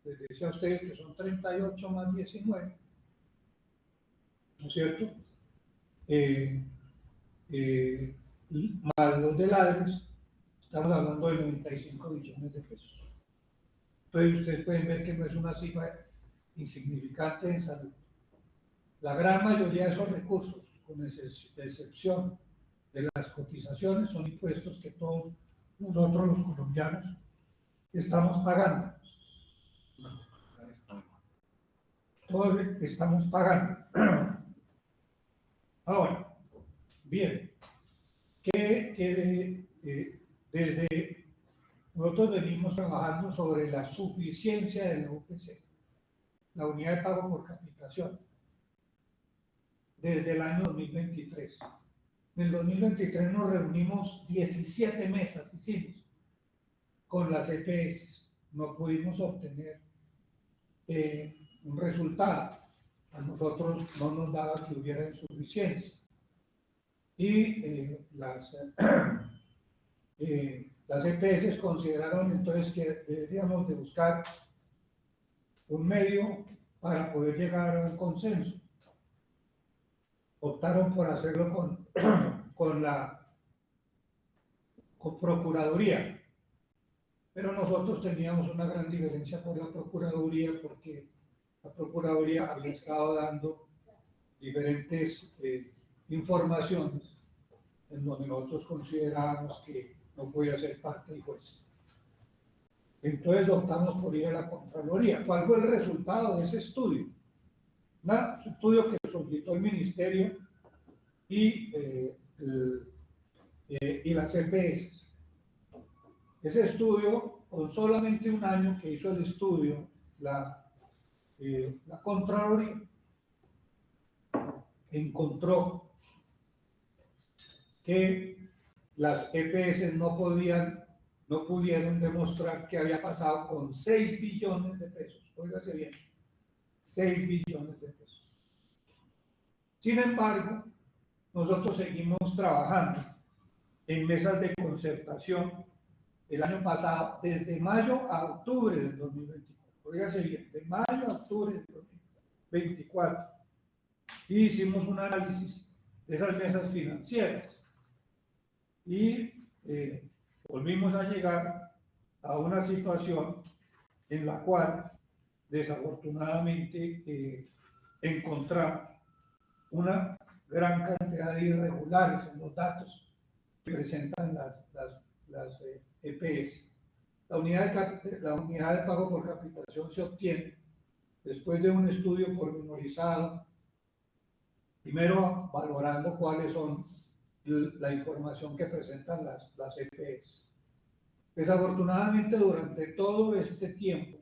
les decía a ustedes que son 38 más 19, ¿no es cierto? Más los de ADRES, estamos hablando de 95 billones de pesos. Entonces ustedes pueden ver que no es una cifra insignificante en salud. La gran mayoría de esos recursos, con excepción de las cotizaciones, son impuestos que todos nosotros los colombianos estamos pagando. Todos estamos pagando. Ahora, bien, desde nosotros venimos trabajando sobre la suficiencia de la UPC, la unidad de pago por capitación, desde el año 2023. En el 2023 nos reunimos 17 mesas, hicimos, con las EPS. No pudimos obtener un resultado. A nosotros no nos daba que hubiera insuficiencia. Y las EPS consideraron entonces que deberíamos de buscar un medio para poder llegar a un consenso. Optaron por hacerlo con Procuraduría, pero nosotros teníamos una gran diferencia por la Procuraduría, porque la Procuraduría había estado dando diferentes informaciones en donde nosotros considerábamos que no podía ser parte del juez. Entonces optamos por ir a la Contraloría. ¿Cuál fue el resultado de ese estudio? Un estudio que solicitó el Ministerio y las EPS. Ese estudio, con solamente un año que hizo el estudio, la Contraloría encontró que las EPS no pudieron demostrar que había pasado con 6 billones de pesos. Óigase bien, 6 billones de pesos. Sin embargo, nosotros seguimos trabajando en mesas de concertación el año pasado, desde mayo a octubre del 2024. Óigase bien, de mayo a octubre del 2024. Y hicimos un análisis de esas mesas financieras. Y volvimos a llegar a una situación en la cual desafortunadamente encontramos una gran cantidad de irregulares en los datos que presentan las EPS. La unidad de pago por capitación se obtiene después de un estudio pormenorizado, primero valorando cuáles son la información que presentan las EPS. Desafortunadamente, durante todo este tiempo,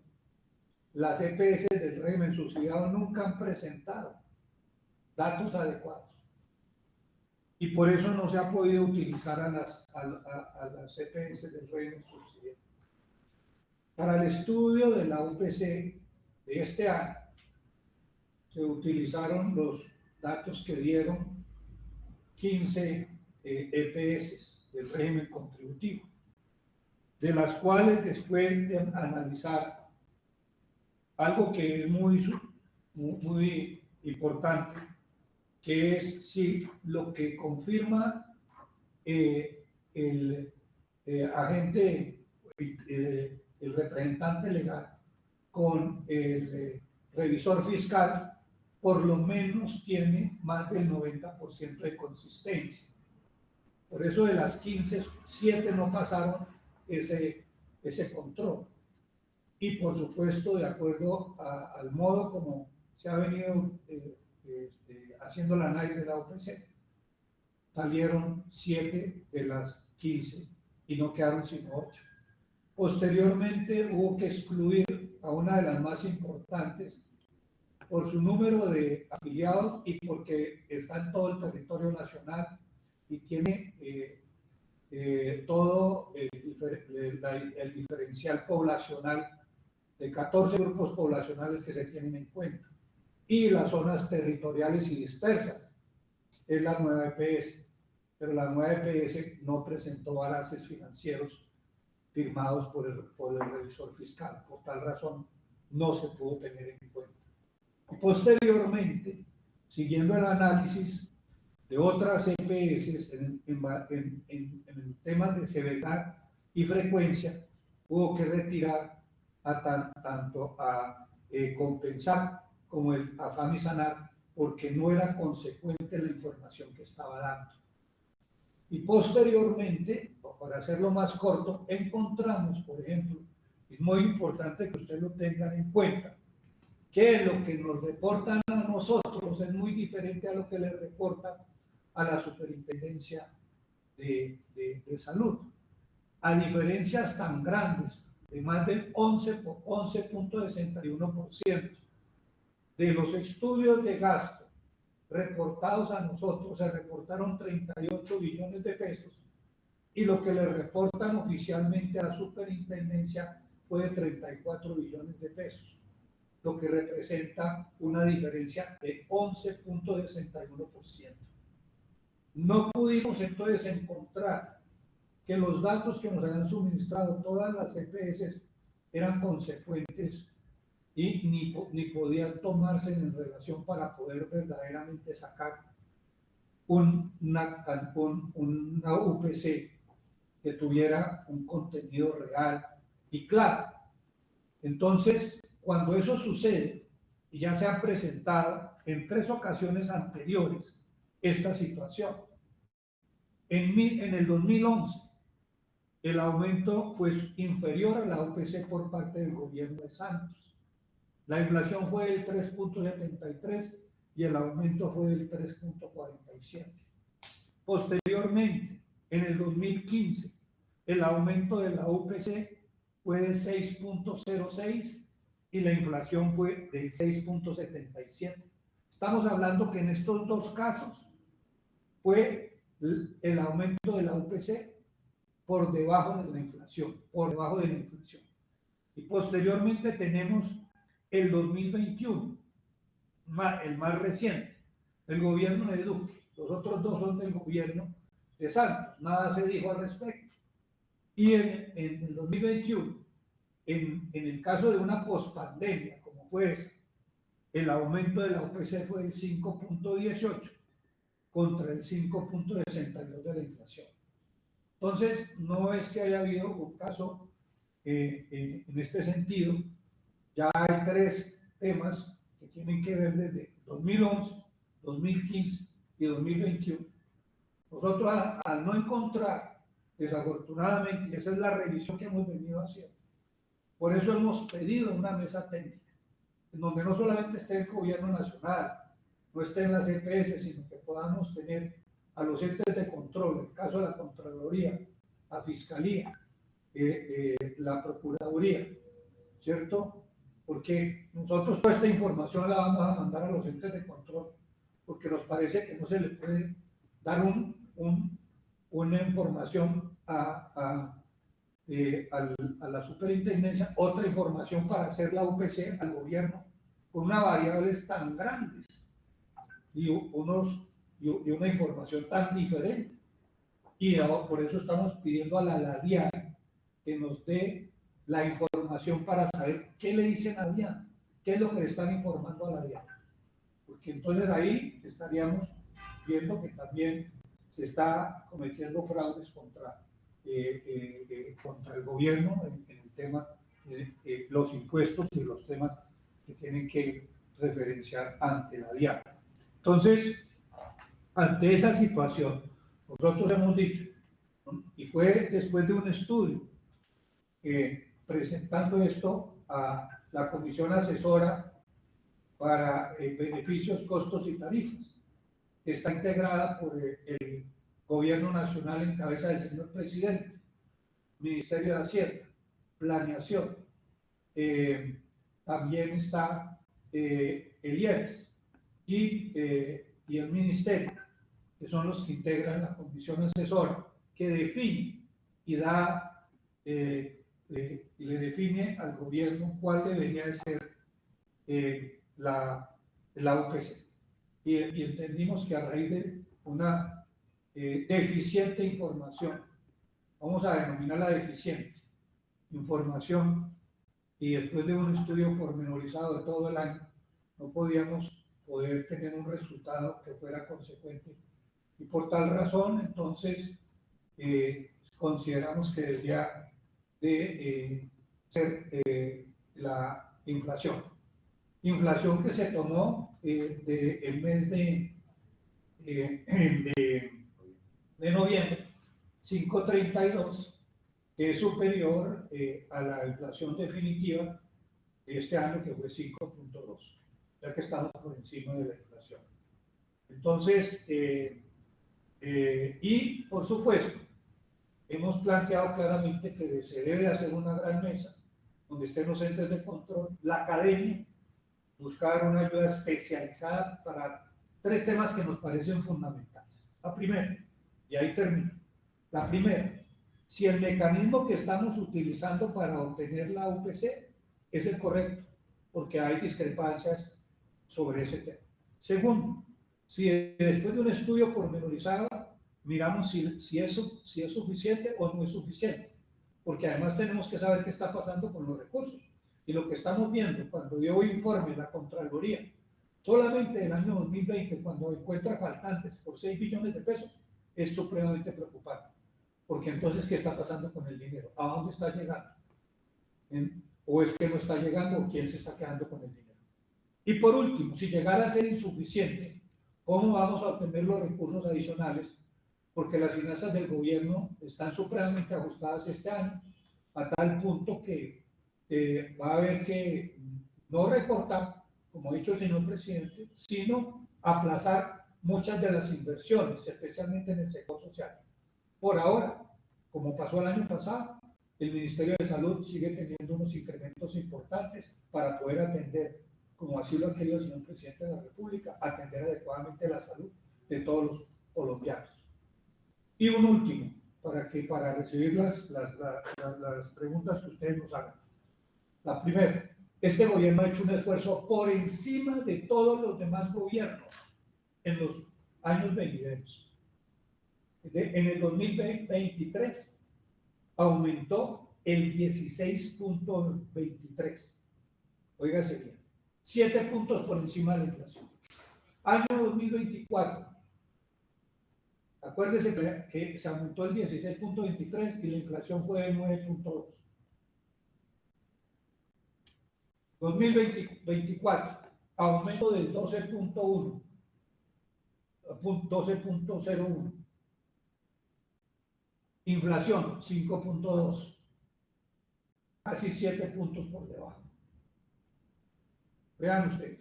las EPS del régimen subsidiado nunca han presentado datos adecuados. Y por eso no se ha podido utilizar a las EPS del régimen subsidiado. Para el estudio de la UPC de este año, se utilizaron los datos que dieron 15 EPS del régimen contributivo, de las cuales, después de analizar algo que es muy importante, que es si lo que confirma el agente, el representante legal con el revisor fiscal, por lo menos tiene más del 90% de consistencia. Por eso de las 15, 7 no pasaron ese control. Y por supuesto, de acuerdo al modo como se ha venido haciendo el análisis de la OPC, salieron 7 de las 15 y no quedaron sino 8. Posteriormente hubo que excluir a una de las más importantes por su número de afiliados y porque está en todo el territorio nacional y tiene todo el diferencial poblacional de 14 grupos poblacionales que se tienen en cuenta, y las zonas territoriales y dispersas. Es la nueva EPS, pero la nueva EPS no presentó balances financieros firmados por el revisor fiscal. Por tal razón, no se pudo tener en cuenta. Y posteriormente, siguiendo el análisis de otras EPS en temas de severidad y frecuencia, hubo que retirar tanto a compensar como el afán y sanar, porque no era consecuente la información que estaba dando. Y posteriormente, para hacerlo más corto, encontramos, por ejemplo, es muy importante que usted lo tenga en cuenta, que lo que nos reportan a nosotros es muy diferente a lo que le reportan a la Superintendencia de Salud. A diferencias tan grandes, de más del 11.61% de los estudios de gasto reportados a nosotros, se reportaron 38 billones de pesos, y lo que le reportan oficialmente a la Superintendencia fue de 34 billones de pesos, lo que representa una diferencia de 11.61%. No pudimos entonces encontrar que los datos que nos habían suministrado todas las EPS eran consecuentes y ni podían tomarse en relación para poder verdaderamente sacar una UPC que tuviera un contenido real y claro. Entonces, cuando eso sucede, y ya se ha presentado en 3 ocasiones anteriores esta situación, en el 2011, el aumento fue inferior a la UPC por parte del gobierno de Santos. La inflación fue del 3.73 y el aumento fue del 3.47. Posteriormente, en el 2015, el aumento de la UPC fue de 6.06 y la inflación fue del 6.77. Estamos hablando que en estos 2 casos fue el aumento de la UPC por debajo de la inflación, Y posteriormente tenemos el 2021, el más reciente, el gobierno de Duque. Los otros 2 son del gobierno de Santos, nada se dijo al respecto. Y en el 2021, en el caso de una pospandemia, como fue ese, el aumento de la UPC fue del 5.18 contra el 5.62 de la inflación. Entonces, no es que haya habido un caso en este sentido. Ya hay 3 temas que tienen que ver desde 2011, 2015 y 2021. Nosotros, al no encontrar, desafortunadamente, y esa es la revisión que hemos venido haciendo, por eso hemos pedido una mesa técnica, en donde no solamente esté el gobierno nacional, no estén las EPS, sino que podamos tener a los entes de control, en el caso de la Contraloría, la Fiscalía, la Procuraduría, ¿cierto? Porque nosotros toda esta información la vamos a mandar a los entes de control, porque nos parece que no se le puede dar una información a la superintendencia, otra información para hacer la UPC al gobierno con unas variables tan grandes y una información tan diferente. Y por eso estamos pidiendo a la DIAN que nos dé la información para saber qué le dicen a la DIAN, qué es lo que le están informando a la DIAN. Porque entonces ahí estaríamos viendo que también se está cometiendo fraudes contra el gobierno en el tema de los impuestos y los temas que tienen que referenciar ante la DIAN. Entonces, ante esa situación, nosotros hemos dicho, ¿no? Y fue después de un estudio presentando esto a la Comisión Asesora para Beneficios, Costos y Tarifas, que está integrada por el Gobierno Nacional en cabeza del señor presidente, Ministerio de Hacienda, Planeación, también está el IEPS y el Ministerio, que son los que integran la Comisión Asesora, que define y da y le define al gobierno cuál debería de ser la UPC. Y entendimos que a raíz de una deficiente información, vamos a denominarla deficiente información, y después de un estudio pormenorizado de todo el año, no podíamos poder tener un resultado que fuera consecuente. Y por tal razón, entonces, consideramos que debería de ser la inflación. Inflación que se tomó el mes de noviembre, 5.32, que es superior a la inflación definitiva de este año, que fue 5.2, ya que estamos por encima de la inflación. Entonces, y por supuesto, hemos planteado claramente que se debe hacer una gran mesa donde estén los entes de control, la academia, buscar una ayuda especializada para tres temas que nos parecen fundamentales. La primera, y ahí termino, la primera, si el mecanismo que estamos utilizando para obtener la UPC es el correcto, porque hay discrepancias sobre ese tema. Segundo, si después de un estudio pormenorizado miramos si es suficiente o no es suficiente, porque además tenemos que saber qué está pasando con los recursos. Y lo que estamos viendo cuando dio informe la Contraloría, solamente el año 2020, cuando encuentra faltantes por 6 billones de pesos, es supremamente preocupante. Porque entonces, ¿qué está pasando con el dinero? ¿A dónde está llegando? ¿O es que no está llegando o quién se está quedando con el dinero? Y por último, si llegara a ser insuficiente, ¿cómo vamos a obtener los recursos adicionales? Porque las finanzas del gobierno están supremamente ajustadas este año, a tal punto que va a haber que no recortar, como ha dicho el señor presidente, sino aplazar muchas de las inversiones, especialmente en el sector social. Por ahora, como pasó el año pasado, el Ministerio de Salud sigue teniendo unos incrementos importantes para poder atender, como así lo ha querido el señor presidente de la República, atender adecuadamente la salud de todos los colombianos. Y un último, para recibir las preguntas que ustedes nos hagan. La primera, este gobierno ha hecho un esfuerzo por encima de todos los demás gobiernos en los años venideros. En el 2023 aumentó el 16.23. Óigase bien, 7 puntos por encima de la inflación. Año 2024, acuérdese que se aumentó el 16.23 y la inflación fue del 9.2. 2024, aumento del 12.1, 12.01. Inflación, 5.2, casi 7 puntos por debajo. Vean ustedes.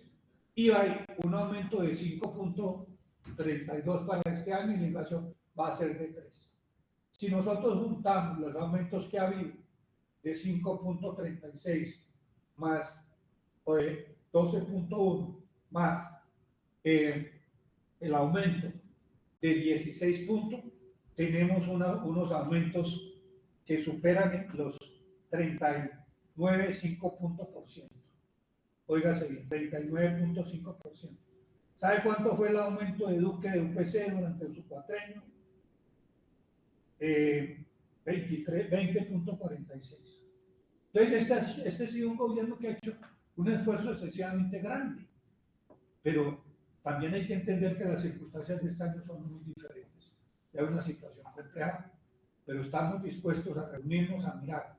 Y hay un aumento de 5.32 para este año y la inflación va a ser de 3. Si nosotros juntamos los aumentos que ha habido de 5.36 más 12.1 más el aumento de 16 puntos, tenemos unos aumentos que superan los 39,5 puntos por ciento. óigase bien, 39.5%. ¿Sabe cuánto fue el aumento de Duque de UPC durante su cuatrenio? 20.46. Entonces, este ha sido un gobierno que ha hecho un esfuerzo excesivamente grande, pero también hay que entender que las circunstancias de este año son muy diferentes. Hay una situación compleja, pero estamos dispuestos a reunirnos a mirar.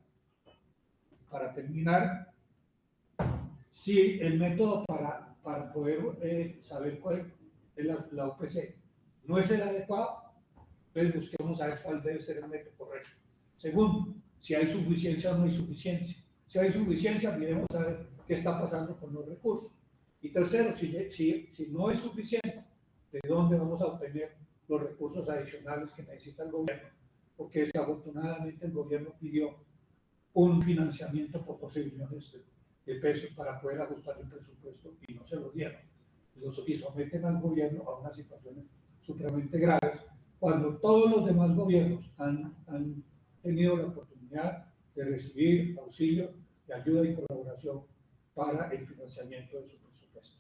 Para terminar, si el método para poder saber cuál es la UPC no es el adecuado, entonces busquemos a ver cuál debe ser el método correcto. Segundo, si hay suficiencia o no hay suficiencia. Si hay suficiencia, miremos a ver qué está pasando con los recursos. Y tercero, si no es suficiente, ¿de dónde vamos a obtener los recursos adicionales que necesita el gobierno? Porque desafortunadamente el gobierno pidió un financiamiento por 12 billones de pesos para poder ajustar el presupuesto y no se lo dieron. Y someten al gobierno a unas situaciones supremamente graves, cuando todos los demás gobiernos han tenido la oportunidad de recibir auxilio, de ayuda y colaboración para el financiamiento de su presupuesto.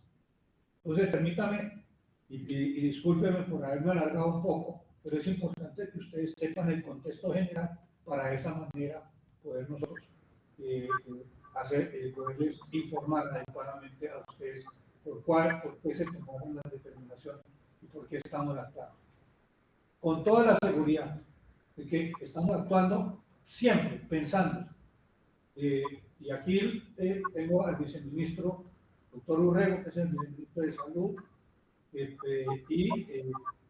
Entonces, permítame y discúlpeme por haberme alargado un poco, pero es importante que ustedes sepan el contexto general para de esa manera poder nosotros poderles informar adecuadamente a ustedes por qué se tomaron las determinaciones y por qué estamos actuando. Con toda la seguridad de que estamos actuando siempre pensando, y aquí tengo al viceministro, doctor Urrego, que es el viceministro de Salud,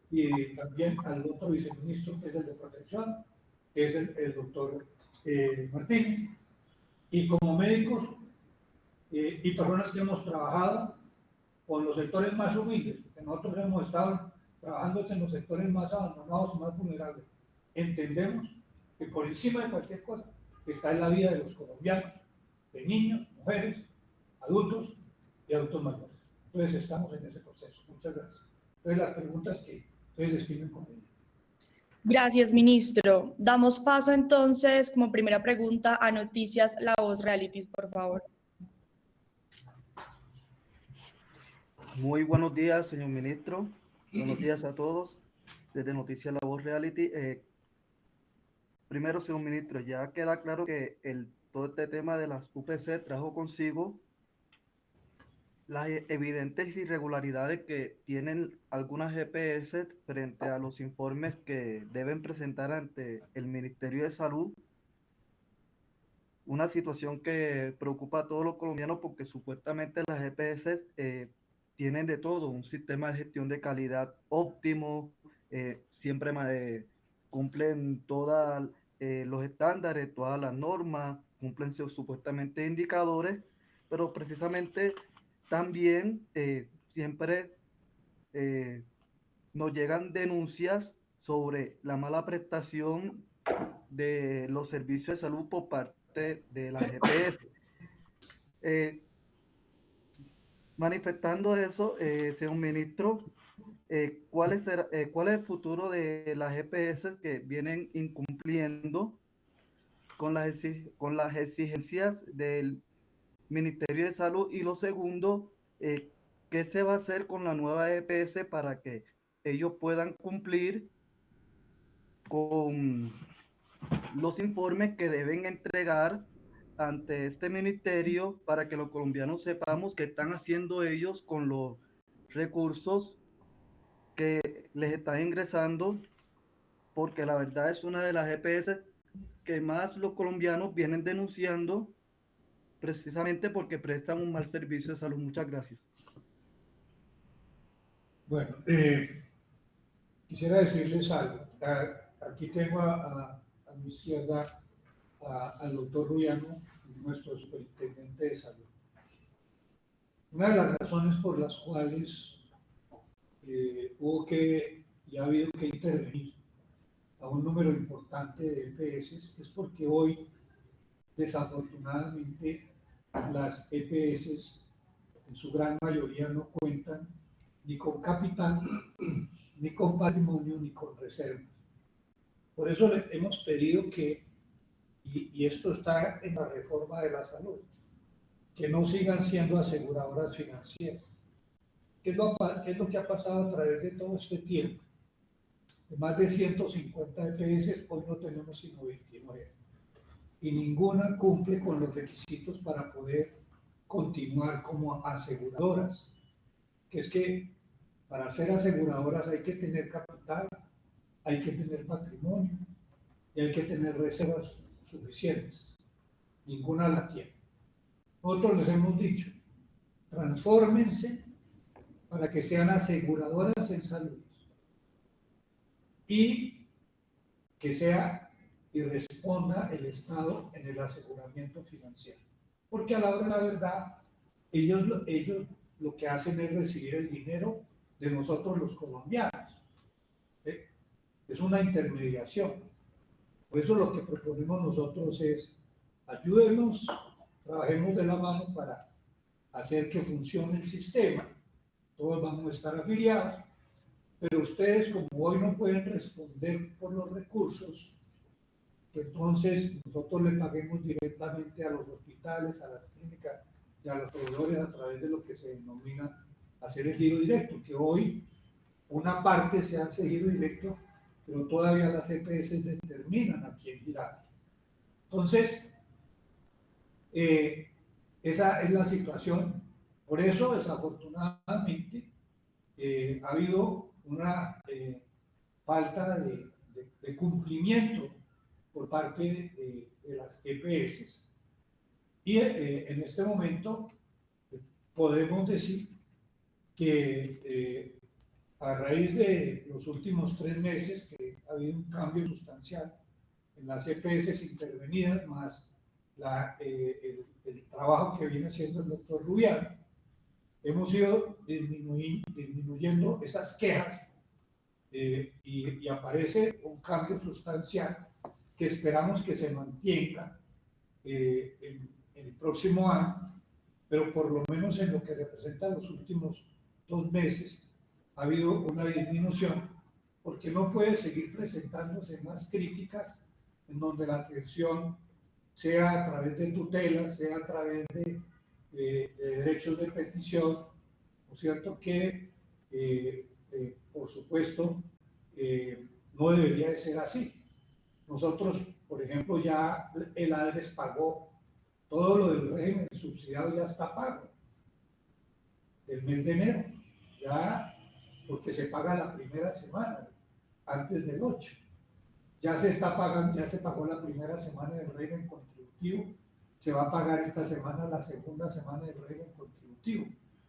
y también al otro viceministro, que es el de Protección, que es el doctor Martínez. Y como médicos y personas que hemos trabajado con los sectores más humildes, porque nosotros hemos estado trabajando en los sectores más abandonados, más vulnerables, entendemos que por encima de cualquier cosa está en la vida de los colombianos, de niños, mujeres, adultos y adultos mayores. Entonces estamos en ese proceso. Muchas gracias. Entonces las preguntas que ustedes estimen convenientes.
Gracias, ministro. Damos paso entonces, como primera pregunta, a Noticias La Voz Realities, por favor.
Muy buenos días, señor ministro. Buenos días a todos. Desde Noticias La Voz Reality. Primero, señor ministro, ya queda claro que todo este tema de las UPC trajo consigo las evidentes irregularidades que tienen algunas EPS frente a los informes que deben presentar ante el Ministerio de Salud. Una situación que preocupa a todos los colombianos porque supuestamente las EPS tienen de todo, un sistema de gestión de calidad óptimo, siempre cumplen todos los estándares, todas las normas, cumplen supuestamente indicadores, pero precisamente también siempre nos llegan denuncias sobre la mala prestación de los servicios de salud por parte de las EPS. Manifestando eso, señor ministro, ¿cuál es el futuro de las EPS que vienen incumpliendo con las exigencias del Ministerio de Salud? Y lo segundo, ¿qué se va a hacer con la nueva EPS para que ellos puedan cumplir con los informes que deben entregar ante este ministerio para que los colombianos sepamos qué están haciendo ellos con los recursos que les están ingresando? Porque la verdad es una de las EPS que más los colombianos vienen denunciando, precisamente porque prestan un mal servicio de salud. Muchas gracias.
Bueno, quisiera decirles algo. Aquí tengo a mi izquierda al doctor Rubiano, nuestro superintendente de salud. Una de las razones por las cuales hubo que y ha habido que intervenir a un número importante de EPS es porque hoy, desafortunadamente, las EPS en su gran mayoría no cuentan ni con capital, ni con patrimonio, ni con reservas. Por eso le hemos pedido que, y esto está en la reforma de la salud, que no sigan siendo aseguradoras financieras. ¿Qué es lo que ha pasado a través de todo este tiempo? De más de 150 EPS, hoy no tenemos sino 29. Y ninguna cumple con los requisitos para poder continuar como aseguradoras. Que es que para ser aseguradoras hay que tener capital, hay que tener patrimonio y hay que tener reservas suficientes. Ninguna la tiene. Nosotros les hemos dicho, transfórmense para que sean aseguradoras en salud y que sea y responda el Estado en el aseguramiento financiero. Porque a la hora de la verdad, ellos lo que hacen es recibir el dinero de nosotros los colombianos. Es una intermediación. Por eso lo que proponemos nosotros es, ayúdenos, trabajemos de la mano para hacer que funcione el sistema. Todos vamos a estar afiliados, pero ustedes, como hoy no pueden responder por los recursos, entonces nosotros le paguemos directamente a los hospitales, a las clínicas y a los proveedores a través de lo que se denomina hacer el giro directo, que hoy una parte se hace giro directo, pero todavía las EPS determinan a quién girar. Entonces, esa es la situación. Por eso, desafortunadamente, ha habido una falta de cumplimiento por parte de las EPS. Y en este momento podemos decir que a raíz de los últimos 3 meses, que ha habido un cambio sustancial en las EPS intervenidas, más el trabajo que viene haciendo el doctor Rubiano, hemos ido disminuyendo esas quejas y aparece un cambio sustancial que esperamos que se mantenga en el próximo año, pero por lo menos en lo que representa los últimos 2 meses ha habido una disminución, porque no puede seguir presentándose más críticas en donde la atención sea a través de tutelas, sea a través de derechos de petición, ¿no es cierto? Que, por supuesto, no debería de ser así. Nosotros, por ejemplo, ya el ADRES pagó todo lo del régimen subsidiado, ya está pago del mes de enero, ya, porque se paga la primera semana, antes del 8. Ya se está pagando, ya se pagó la primera semana del régimen contributivo, se va a pagar esta semana la segunda semana del régimen contributivo.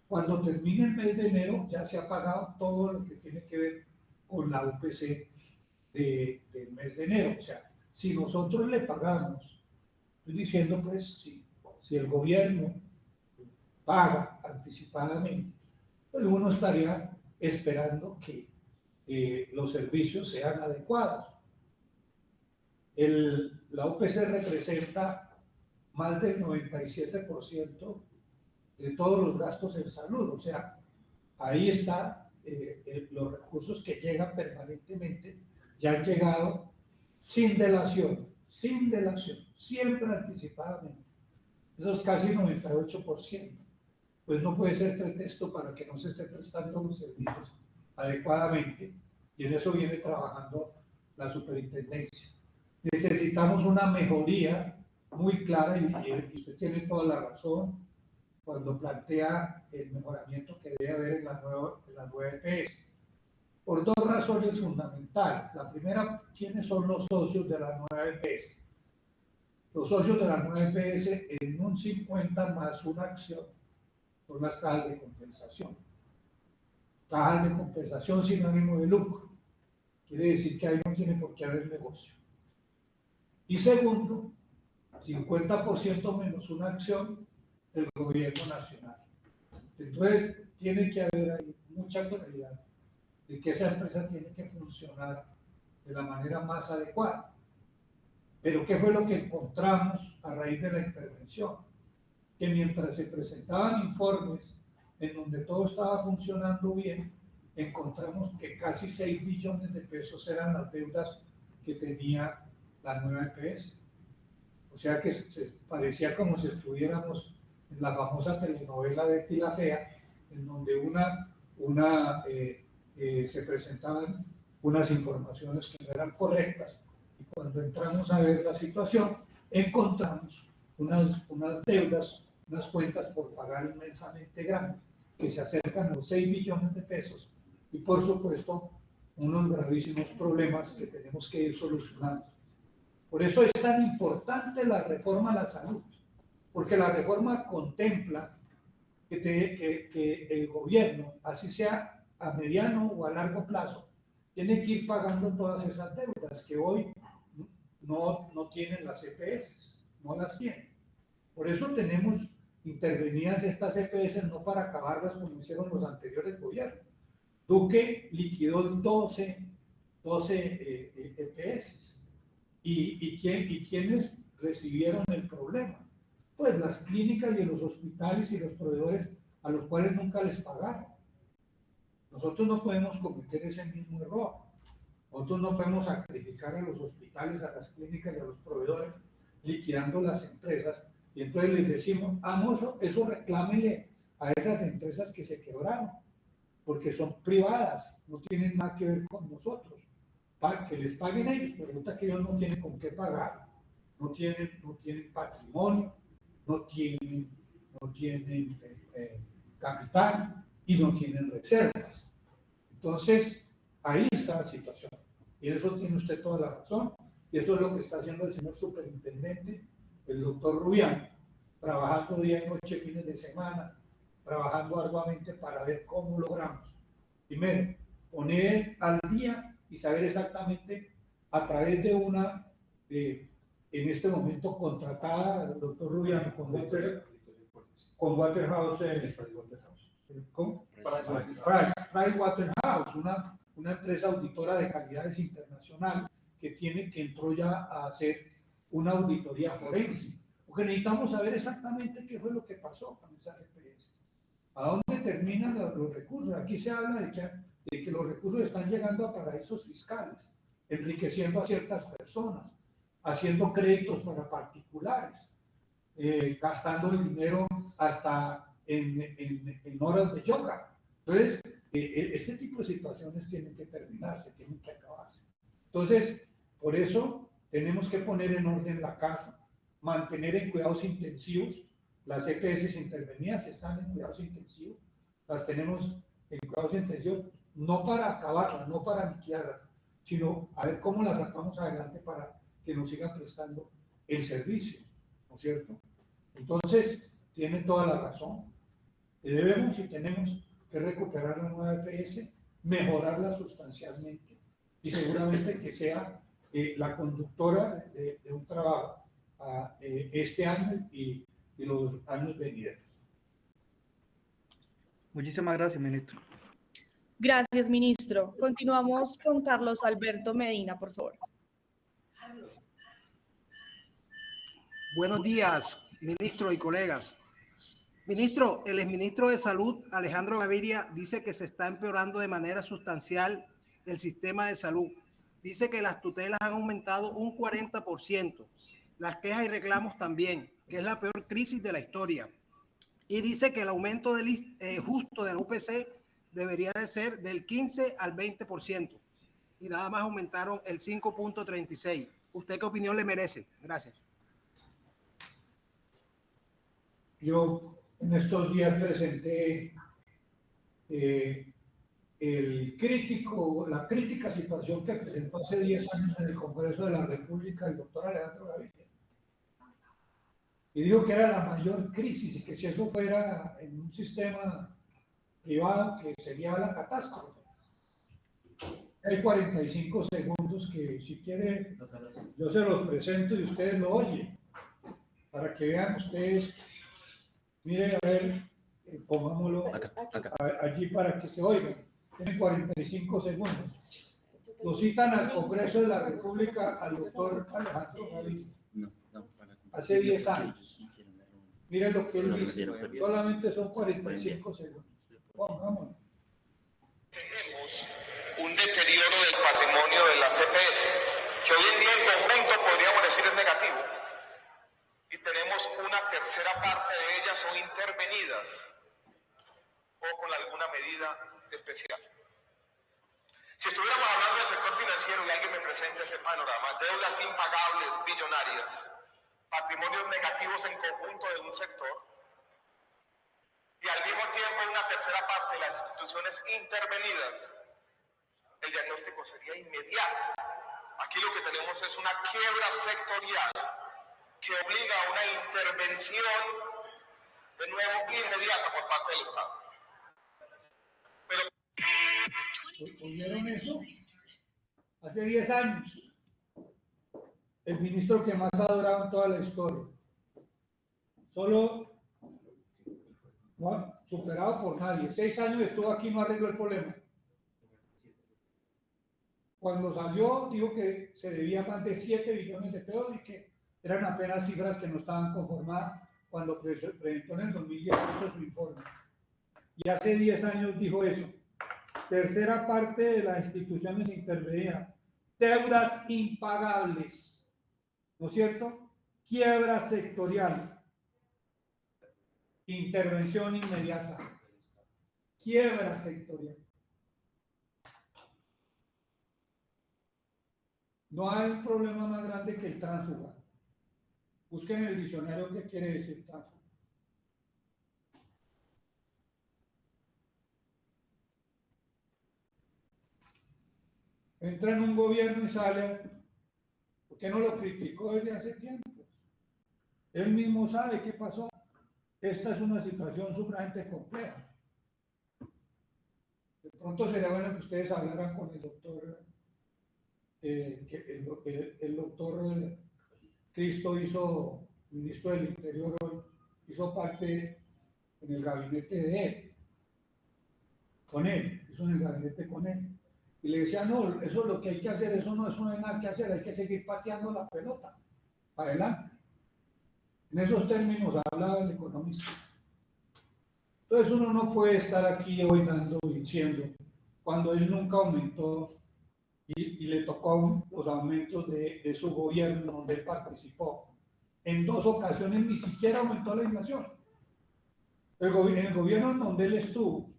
Cuando termine el mes de enero ya se ha pagado todo lo que tiene que ver con la UPC del mes de enero. O sea, si nosotros le pagamos, estoy diciendo pues, si el gobierno paga anticipadamente, pues uno estaría esperando que los servicios sean adecuados. La UPC representa más del 97% de todos los gastos en salud, o sea, ahí están los recursos que llegan permanentemente, ya han llegado sin delación, siempre anticipadamente. Eso es casi 98%. Pues no puede ser pretexto para que no se esté prestando los servicios adecuadamente, y en eso viene trabajando la superintendencia. Necesitamos una mejoría muy clara, y usted tiene toda la razón cuando plantea el mejoramiento que debe haber en la nueva EPS. Por 2 razones fundamentales. La primera, ¿quiénes son los socios de la nueva EPS? Los socios de la nueva EPS en un 50 más una acción son las cajas de compensación. Cajas de compensación sin ánimo de lucro. Quiere decir que ahí no tiene por qué haber negocio. Y segundo, 50% menos una acción del gobierno nacional. Entonces, tiene que haber ahí mucha claridad de que esa empresa tiene que funcionar de la manera más adecuada. Pero ¿qué fue lo que encontramos a raíz de la intervención? Que mientras se presentaban informes en donde todo estaba funcionando bien, encontramos que casi 6 billones de pesos eran las deudas que tenía la nueva EPS. O sea que parecía como si estuviéramos en la famosa telenovela Betty la Fea, en donde se presentaban unas informaciones que no eran correctas, y cuando entramos a ver la situación, encontramos unas deudas, unas cuentas por pagar inmensamente grandes, que se acercan a los 6 billones de pesos, y por supuesto, unos gravísimos problemas que tenemos que ir solucionando. Por eso es tan importante la reforma a la salud, porque la reforma contempla que el gobierno, así sea a mediano o a largo plazo, tiene que ir pagando todas esas deudas que hoy no tienen las EPS, no las tienen. Por eso tenemos intervenidas estas EPS, no para acabarlas como hicieron los anteriores gobiernos. Duque liquidó 12 EPS. ¿Y quiénes recibieron el problema? Pues las clínicas y los hospitales y los proveedores a los cuales nunca les pagaron. Nosotros no podemos cometer ese mismo error. Nosotros no podemos sacrificar a los hospitales, a las clínicas y a los proveedores liquidando las empresas, y entonces les decimos, eso reclámenle a esas empresas que se quebraron, porque son privadas, no tienen nada que ver con nosotros. Para que les paguen ellos, pero resulta que ellos no tienen con qué pagar, no tienen patrimonio, no tienen capital y no tienen reservas. Entonces, ahí está la situación. Y en eso tiene usted toda la razón. Y eso es lo que está haciendo el señor superintendente, el doctor Rubián, trabajando día y noche, fines de semana, trabajando arduamente para ver cómo logramos, primero, poner al día y saber exactamente a través de en este momento contratada, el doctor Rubián, con Waterhouse, Pricewaterhouse, una empresa auditora de calidades internacional que entró ya a hacer una auditoría forense, porque necesitamos saber exactamente qué fue lo que pasó con esas EPS, a dónde terminan los recursos. Aquí se habla de que los recursos están llegando a paraísos fiscales, enriqueciendo a ciertas personas, haciendo créditos para particulares, gastando el dinero hasta en horas de yoga. Entonces, este tipo de situaciones tienen que terminarse, tienen que acabarse. Entonces, por eso tenemos que poner en orden la casa, mantener en cuidados intensivos. Las EPS intervenidas están en cuidados intensivos, las tenemos en cuidados intensivos, no para acabarlas, no para liquidarlas, sino a ver cómo las sacamos adelante para que nos sigan prestando el servicio, ¿no es cierto? Entonces, tiene toda la razón. Debemos y tenemos que recuperar la nueva EPS, mejorarla sustancialmente y seguramente que sea la conductora de un trabajo este año y los años venideros.
Muchísimas gracias, ministro.
Gracias, ministro. Continuamos con Carlos Alberto Medina, por favor.
Buenos días, ministro y colegas. Ministro, el exministro de Salud, Alejandro Gaviria, dice que se está empeorando de manera sustancial el sistema de salud. Dice que las tutelas han aumentado un 40%, las quejas y reclamos también, que es la peor crisis de la historia. Y dice que el aumento justo de la UPC debería de ser del 15 al 20%. Y nada más aumentaron el 5.36. ¿Usted qué opinión le merece? Gracias.
Yo en estos días presenté la crítica situación que presentó hace 10 años en el Congreso de la República el doctor Alejandro Gaviria. Y dijo que era la mayor crisis y que si eso fuera en un sistema privado, que sería la catástrofe. Hay 45 segundos que si quiere yo se los presento y ustedes lo oyen, para que vean ustedes. Mire, a ver, pongámoslo allí para que se oiga. Tienen 45 segundos. Lo citan al Congreso de la República al doctor Alejandro Gaviria hace 10 años. Miren lo que él dice. Solamente son 45 segundos. Pongámoslo.
Tenemos un deterioro del patrimonio de las EPS, que hoy en día en conjunto podríamos decir es negativo. y tenemos una tercera parte de ellas son intervenidas o con alguna medida especial. Si estuviéramos hablando del sector financiero y alguien me presenta ese panorama, deudas impagables billonarias, patrimonios negativos en conjunto de un sector, y al mismo tiempo una tercera parte de las instituciones intervenidas, el diagnóstico sería inmediato. Aquí lo que tenemos es una quiebra sectorial que obliga a una intervención, de nuevo, inmediata por parte del Estado. Pero
¿oyeron eso? Hace 10 años, el ministro que más ha durado en toda la historia, solo no superado por nadie, 6 años estuvo aquí y no arregló el problema. Cuando salió, dijo que se debía más de 7 billones de pesos y que eran apenas cifras que no estaban conformadas cuando presentó en el 2018 su informe. Y hace 10 años dijo eso. Tercera parte de las instituciones intervenidas, deudas impagables, ¿no es cierto? Quiebra sectorial, intervención inmediata, quiebra sectorial. No hay problema más grande que el tránsfuga. Busquen en el diccionario qué quiere decir tránsfuga. Entra en un gobierno y sale, ¿por qué no lo criticó desde hace tiempo? Él mismo sabe qué pasó. Esta es una situación sumamente compleja. De pronto sería bueno que ustedes hablaran con el doctor, el doctor Cristo hizo, ministro del Interior hoy, hizo parte en el gabinete de él, con él, hizo en el gabinete con él. Y le decía, no, eso es lo que hay que hacer, eso no hay nada que hacer, hay que seguir pateando la pelota, para adelante. En esos términos hablaba el economista. Entonces uno no puede estar aquí hoy diciendo, cuando él nunca aumentó y le tocó los aumentos de su gobierno donde él participó. En 2 ocasiones ni siquiera aumentó la inflación. En el gobierno en donde él estuvo,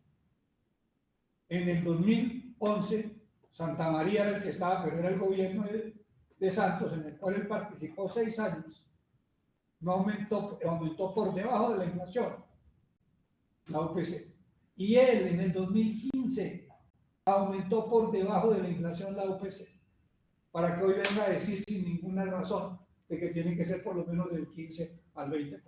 en el 2011, Santa María era el que estaba, pero era el gobierno de Santos, en el cual él participó 6 años, no aumentó por debajo de la inflación, la UPC. Y él en el 2015 aumentó por debajo de la inflación la UPC, para que hoy venga a decir sin ninguna razón de que tiene que ser por lo menos del 15 al 20%.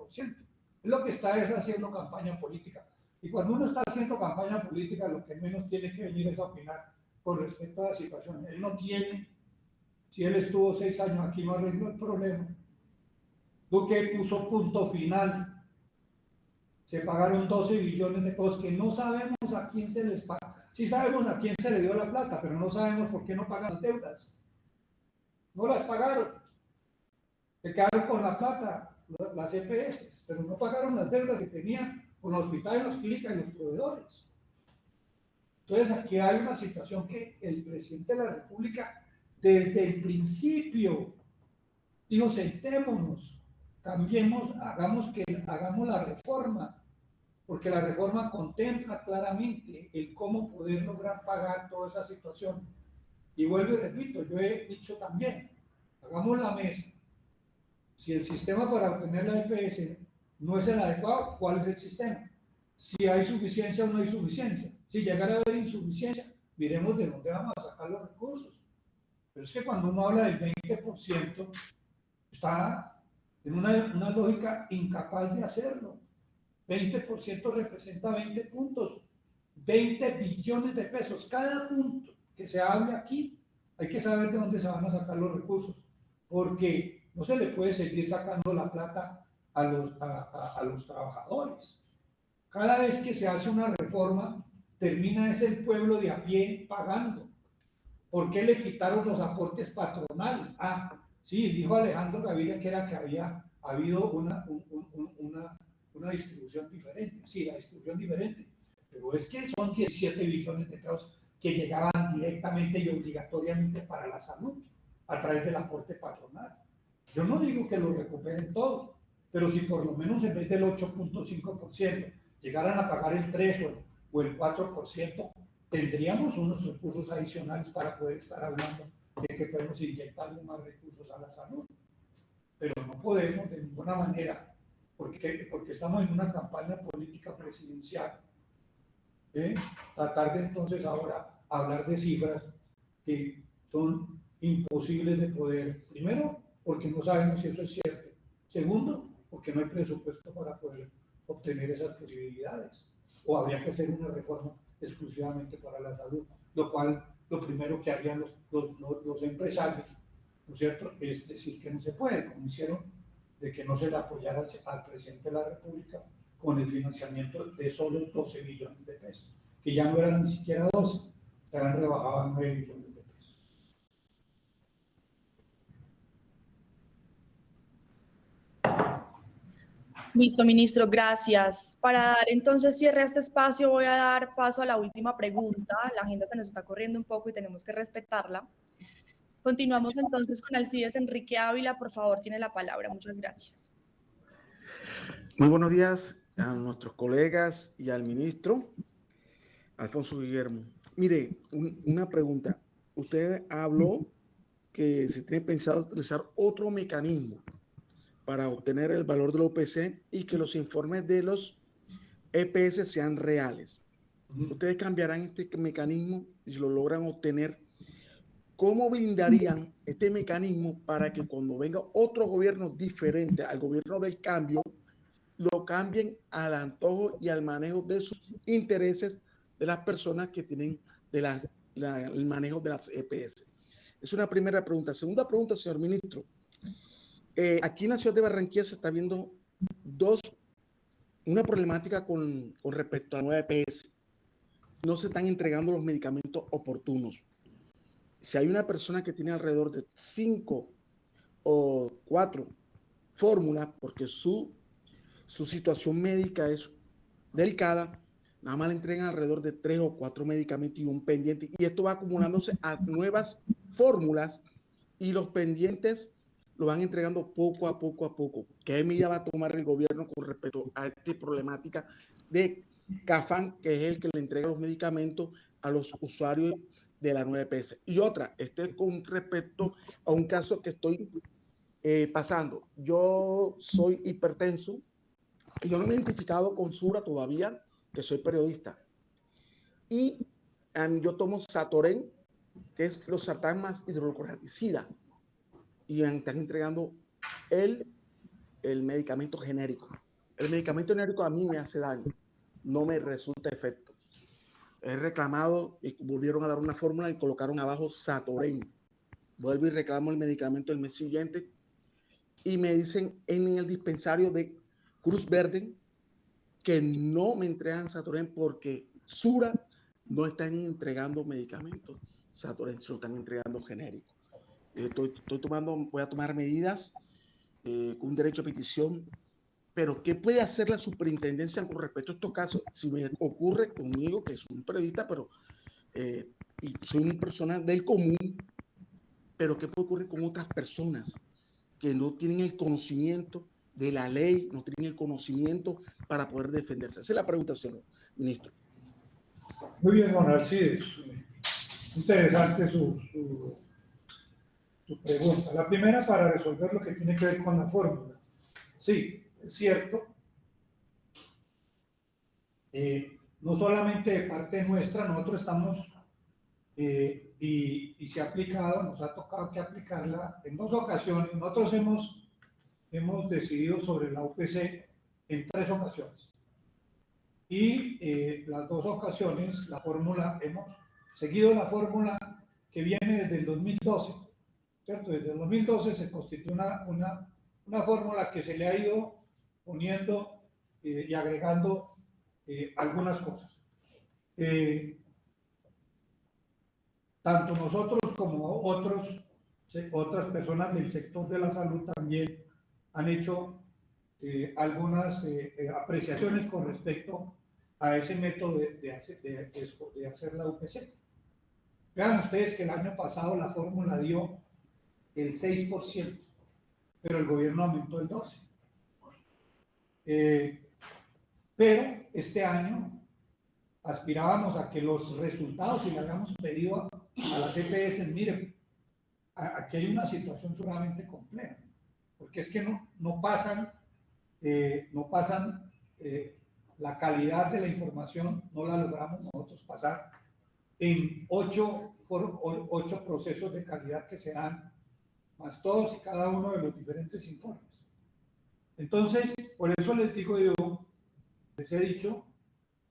Es lo que está es haciendo campaña política. Y cuando uno está haciendo campaña política, lo que menos tiene que venir es a opinar con respecto a la situación. Él no tiene, si él estuvo 6 años aquí, no arregló el problema. Duque puso punto final. Se pagaron 12 billones de pesos que no sabemos a quién se les paga. Sí sabemos a quién se le dio la plata, pero no sabemos por qué no pagan las deudas. No las pagaron. Se quedaron con la plata, las EPS, pero no pagaron las deudas que tenían con los hospitales, las clínicas y los proveedores. Entonces aquí hay una situación que el presidente de la República desde el principio dijo, sentémonos, cambiemos, hagamos la reforma, porque la reforma contempla claramente el cómo poder lograr pagar toda esa situación. Y vuelvo y repito, yo he dicho también, hagamos la mesa. Si el sistema para obtener la EPS no es el adecuado, ¿cuál es el sistema? Si hay suficiencia o no hay suficiencia. Si llegara a haber insuficiencia, miremos de dónde vamos a sacar los recursos. Pero es que cuando uno habla del 20%, está en una lógica incapaz de hacerlo. 20% representa 20 puntos, 20 billones de pesos. Cada punto que se hable aquí, hay que saber de dónde se van a sacar los recursos, porque no se le puede seguir sacando la plata a los trabajadores. Cada vez que se hace una reforma, termina es el pueblo de a pie pagando. ¿Por qué le quitaron los aportes patronales? Ah, sí, dijo Alejandro Gaviria que era que había habido una distribución diferente. Sí, la distribución diferente. Pero es que son 17 billones de pesos que llegaban directamente y obligatoriamente para la salud a través del aporte patronal. Yo no digo que lo recuperen todos, pero si por lo menos en vez del 8.5% llegaran a pagar el 3 o el 4%, tendríamos unos recursos adicionales para poder estar hablando de que podemos inyectarle más recursos a la salud. Pero no podemos de ninguna manera, porque estamos en una campaña política presidencial, tratar de entonces ahora hablar de cifras que son imposibles de poder, primero, porque no sabemos si eso es cierto, segundo, porque no hay presupuesto para poder obtener esas posibilidades, o habría que hacer una reforma exclusivamente para la salud, lo cual lo primero que harían los empresarios, ¿no es cierto?, es decir que no se puede, como hicieron de que no se le apoyara al presidente de la República con el financiamiento de solo 12 billones de pesos, que ya no eran ni siquiera 12, se han rebajado a 9 billones de pesos.
Listo, ministro, gracias. Para dar entonces cierre a este espacio, voy a dar paso a la última pregunta. La agenda se nos está corriendo un poco y tenemos que respetarla. Continuamos entonces con Alcides Enrique Ávila. Por favor, tiene la palabra. Muchas gracias.
Muy buenos días a nuestros colegas y al ministro Alfonso Guillermo. Mire, una pregunta. Usted habló que se tiene pensado utilizar otro mecanismo para obtener el valor del OPC y que los informes de los EPS sean reales. Ustedes cambiarán este mecanismo y si lo logran obtener. ¿Cómo blindarían este mecanismo para que cuando venga otro gobierno diferente al gobierno del cambio, lo cambien al antojo y al manejo de sus intereses de las personas que tienen el manejo de las EPS? Es una primera pregunta. Segunda pregunta, señor ministro. Aquí en la ciudad de Barranquilla se está viendo una problemática con respecto a la nueva EPS. No se están entregando los medicamentos oportunos. Si hay una persona que tiene alrededor de 5 o 4 fórmulas, porque su situación médica es delicada, nada más le entregan alrededor de 3 o 4 medicamentos y un pendiente, y esto va acumulándose a nuevas fórmulas y los pendientes lo van entregando poco a poco. ¿Qué medida va a tomar el gobierno con respecto a esta problemática de CAFAN, que es el que le entrega los medicamentos a los usuarios de la nueva EPS? Y otra, con respecto a un caso que estoy pasando. Yo soy hipertenso y yo no me he identificado con SURA todavía, que soy periodista. Y yo tomo Satoren, que es losartán más hidrocloroticida, y me están entregando el medicamento genérico. El medicamento genérico a mí me hace daño, no me resulta efecto. He reclamado y volvieron a dar una fórmula y colocaron abajo Satoren. Vuelvo y reclamo el medicamento el mes siguiente y me dicen en el dispensario de Cruz Verde que no me entregan Satoren porque SURA no están entregando medicamentos Satoren, se lo están entregando genérico. Voy a tomar medidas con un derecho a petición, pero ¿qué puede hacer la superintendencia con respecto a estos casos? Si me ocurre conmigo, que soy un periodista, pero y soy una persona del común, pero ¿qué puede ocurrir con otras personas que no tienen el conocimiento de la ley, no tienen el conocimiento para poder defenderse? Esa es la pregunta, señor ministro.
Muy bien, don Alcides. Interesante su pregunta. La primera, para resolver lo que tiene que ver con la fórmula. Sí, es cierto. No solamente de parte nuestra, nosotros estamos, y se ha aplicado, nos ha tocado que aplicarla en 2 ocasiones. Nosotros hemos decidido sobre la UPC en 3 ocasiones. Y las 2 ocasiones, la fórmula, hemos seguido la fórmula que viene desde el 2012, ¿cierto? Desde el 2012 se constituyó una fórmula que se le ha ido poniendo y agregando algunas cosas. Tanto nosotros como otras personas del sector de la salud también han hecho algunas apreciaciones con respecto a ese método de hacer la UPC. Vean ustedes que el año pasado la fórmula dio el 6%, pero el gobierno aumentó el 12%. Pero este año aspirábamos a que los resultados, y le habíamos pedido a las EPS, miren, aquí hay una situación sumamente compleja, porque es que no pasan la calidad de la información, no la logramos nosotros pasar en 8 procesos de calidad que se dan, más todos y cada uno de los diferentes informes. Entonces, por eso les digo yo, les he dicho,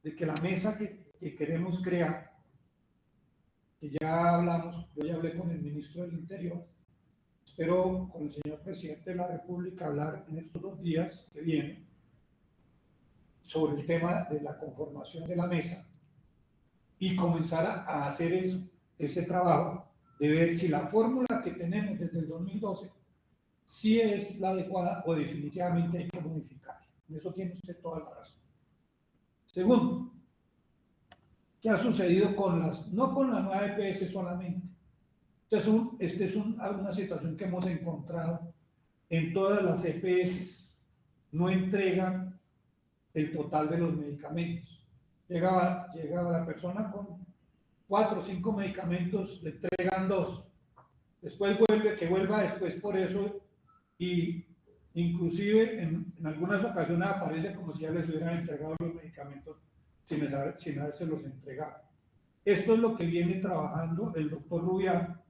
de que la mesa que queremos crear, que ya hablamos, yo ya hablé con el ministro del Interior, espero con el señor presidente de la República hablar en estos 2 días que vienen sobre el tema de la conformación de la mesa y comenzar a hacer ese trabajo de ver si la fórmula que tenemos desde el 2012 sí es la adecuada o definitivamente hay que modificarla. En eso tiene usted toda la razón. Segundo, ¿qué ha sucedido no con la nueva EPS solamente? Esta es una situación que hemos encontrado en todas las EPS. No entregan el total de los medicamentos. Llega la persona con 4 o 5 medicamentos, le entregan 2. Después vuelva después por eso, y inclusive en algunas ocasiones aparece como si ya les hubieran entregado los medicamentos sin habérselos entregado. Esto es lo que viene trabajando el doctor Rubial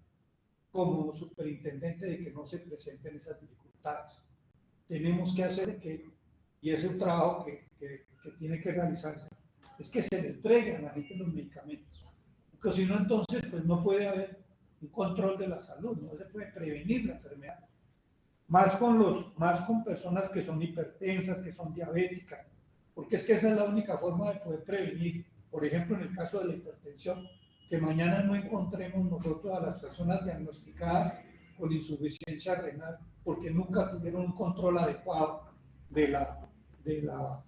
como superintendente, de que no se presenten esas dificultades. Tenemos que hacer y es un trabajo que tiene que realizarse, es que se le entreguen a la gente los medicamentos, porque si no, entonces pues no puede haber un control de la salud, no se puede prevenir la enfermedad, más con personas que son hipertensas, que son diabéticas, porque es que esa es la única forma de poder prevenir. Por ejemplo, en el caso de la hipertensión, que mañana no encontremos nosotros a las personas diagnosticadas con insuficiencia renal porque nunca tuvieron un control adecuado de la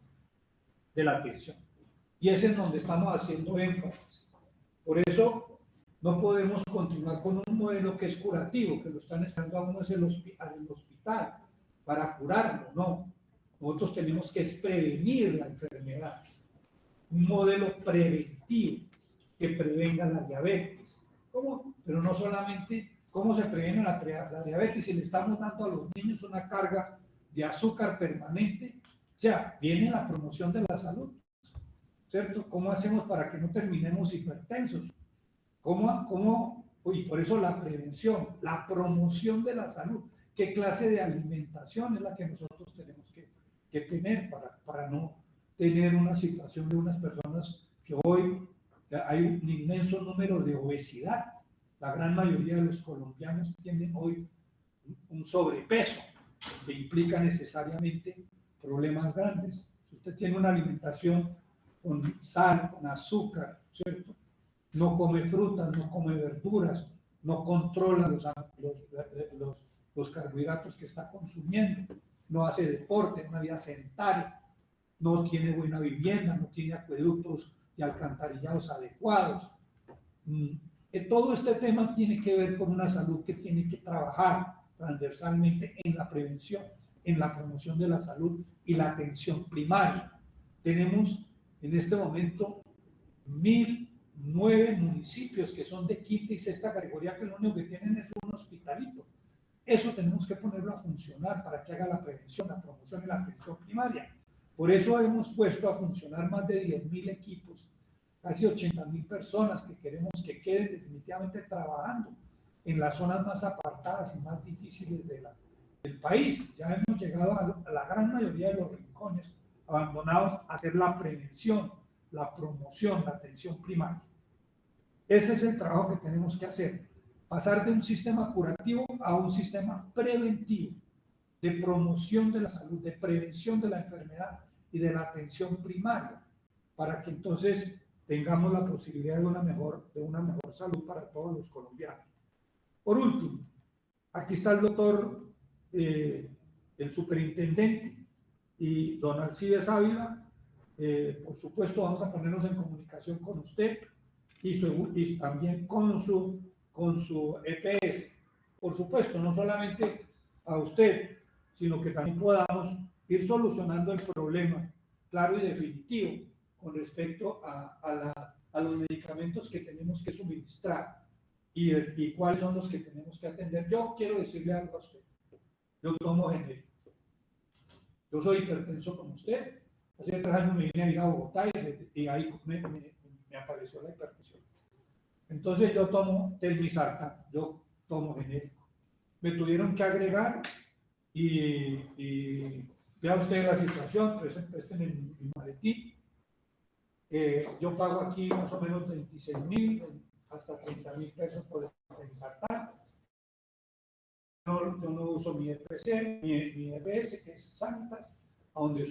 atención. Y ese es donde estamos haciendo énfasis. Por eso no podemos continuar con un modelo que es curativo, que lo están esperando a uno es el hospital para curarlo. No, nosotros tenemos que prevenir la enfermedad. Un modelo preventivo que prevenga la diabetes. ¿Cómo? Pero no solamente cómo se previene la diabetes, si le estamos dando a los niños una carga de azúcar permanente, o sea, viene la promoción de la salud, ¿cierto? ¿Cómo hacemos para que no terminemos hipertensos? Y por eso la prevención, la promoción de la salud, ¿qué clase de alimentación es la que nosotros tenemos que tener para no tener una situación de unas personas que hoy hay un inmenso número de obesidad? La gran mayoría de los colombianos tienen hoy un sobrepeso que implica necesariamente problemas grandes. Si usted tiene una alimentación con sal, con azúcar, ¿cierto? No come frutas, no come verduras, no controla los carbohidratos que está consumiendo, no hace deporte, una vida sedentaria, no tiene buena vivienda, no tiene acueductos y alcantarillados adecuados. Todo este tema tiene que ver con una salud que tiene que trabajar transversalmente en la prevención, en la promoción de la salud y la atención primaria. Tenemos en este momento 1009 municipios que son de quinta y sexta categoría, que lo único que tienen es un hospitalito. Eso tenemos que ponerlo a funcionar para que haga la prevención, la promoción y la atención primaria. Por eso hemos puesto a funcionar más de 10.000 equipos, casi 80.000 personas que queremos que queden definitivamente trabajando en las zonas más apartadas y más difíciles del país. Ya hemos llegado a la gran mayoría de los rincones abandonados a hacer la prevención, la promoción, la atención primaria. Ese es el trabajo que tenemos que hacer, pasar de un sistema curativo a un sistema preventivo, de promoción de la salud, de prevención de la enfermedad y de la atención primaria, para que entonces tengamos la posibilidad de una mejor salud para todos los colombianos. Por último, aquí está el doctor, el superintendente, y don Alcides Ávila. Por supuesto, vamos a ponernos en comunicación con usted y también con su EPS. Por supuesto, no solamente a usted, sino que también podamos ir solucionando el problema claro y definitivo con respecto a los medicamentos que tenemos que suministrar y cuáles son los que tenemos que atender. Yo quiero decirle algo a usted. Yo tomo genérico. Yo soy hipertenso como usted. Hace 3 años me vine a ir a Bogotá y ahí me apareció la hipertensión. Entonces yo tomo telmisartán, yo tomo genérico. Me tuvieron que agregar y vea usted la situación, presten en mi maletín. Yo pago aquí más o menos 26.000 hasta 30.000 pesos por el telmisartán. Yo no uso mi EPC, mi EPS, que es Sanitas, a donde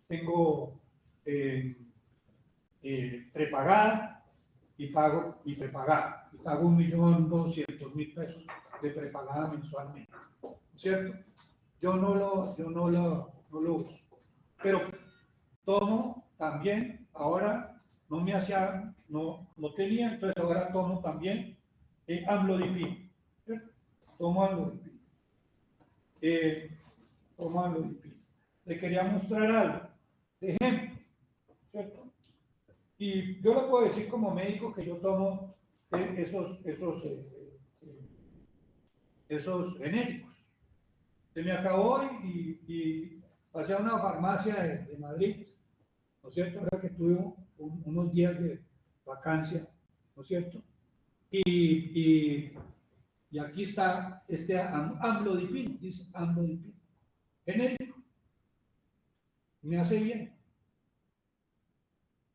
tengo prepagada y pago mi prepagada. Y pago 1.200.000 pesos de prepagada mensualmente. ¿No es cierto? Yo no lo uso. Pero tomo también, ahora no tenía, entonces ahora tomo también amlodipino. Tomo amlodipino. Le quería mostrar algo de ejemplo, ¿cierto? Y yo le puedo decir como médico que yo tomo esos genéricos. Se me acabó y pasé a una farmacia de Madrid, ¿no es cierto? Ahora que tuve unos días de vacancia, ¿no es cierto? Y aquí está amlodipino, dice amlodipino, genérico. Me hace bien.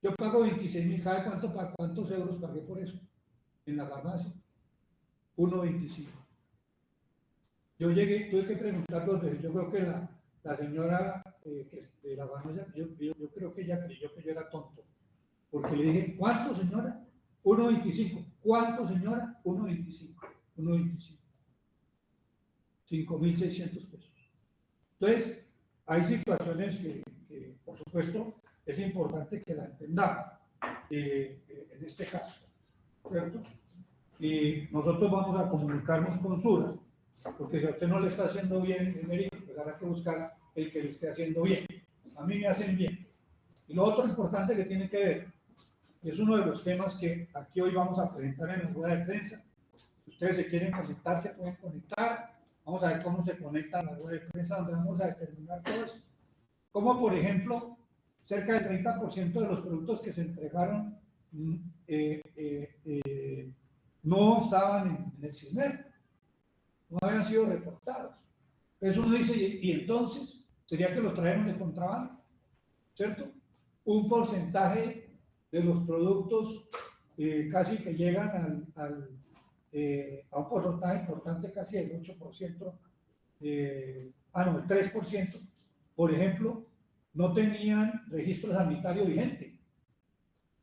Yo pago 26.000, ¿sabe cuántos euros pagué por eso? En la farmacia. 1.25. Yo llegué, tuve que preguntar 2 veces. Yo creo que la señora de la farmacia, yo creo que ella creyó que yo era tonto. Porque le dije, ¿cuánto, señora? 1.25. ¿Cuánto, señora? 1.25. 1.25. 5.600 pesos. Entonces, hay situaciones que, por supuesto, es importante que la entendamos en este caso, ¿cierto? Y nosotros vamos a comunicarnos con SURA, porque si a usted no le está haciendo bien el médico, pues habrá que buscar el que le esté haciendo bien. A mí me hacen bien. Y lo otro importante que tiene que ver, y es uno de los temas que aquí hoy vamos a presentar en la rueda de prensa. Si ustedes se quieren conectar, se pueden conectar. Vamos a ver cómo se conecta a la rueda de prensa, donde vamos a determinar todo eso. Como, por ejemplo, cerca del 30% de los productos que se entregaron no estaban en el CISMER, no habían sido reportados. Entonces uno dice, y entonces, ¿sería que los trajeron de contrabando? ¿Cierto? Un porcentaje de los productos casi que llegan a un porcentaje importante, casi del 8%, el 3%, por ejemplo, no tenían registro sanitario vigente.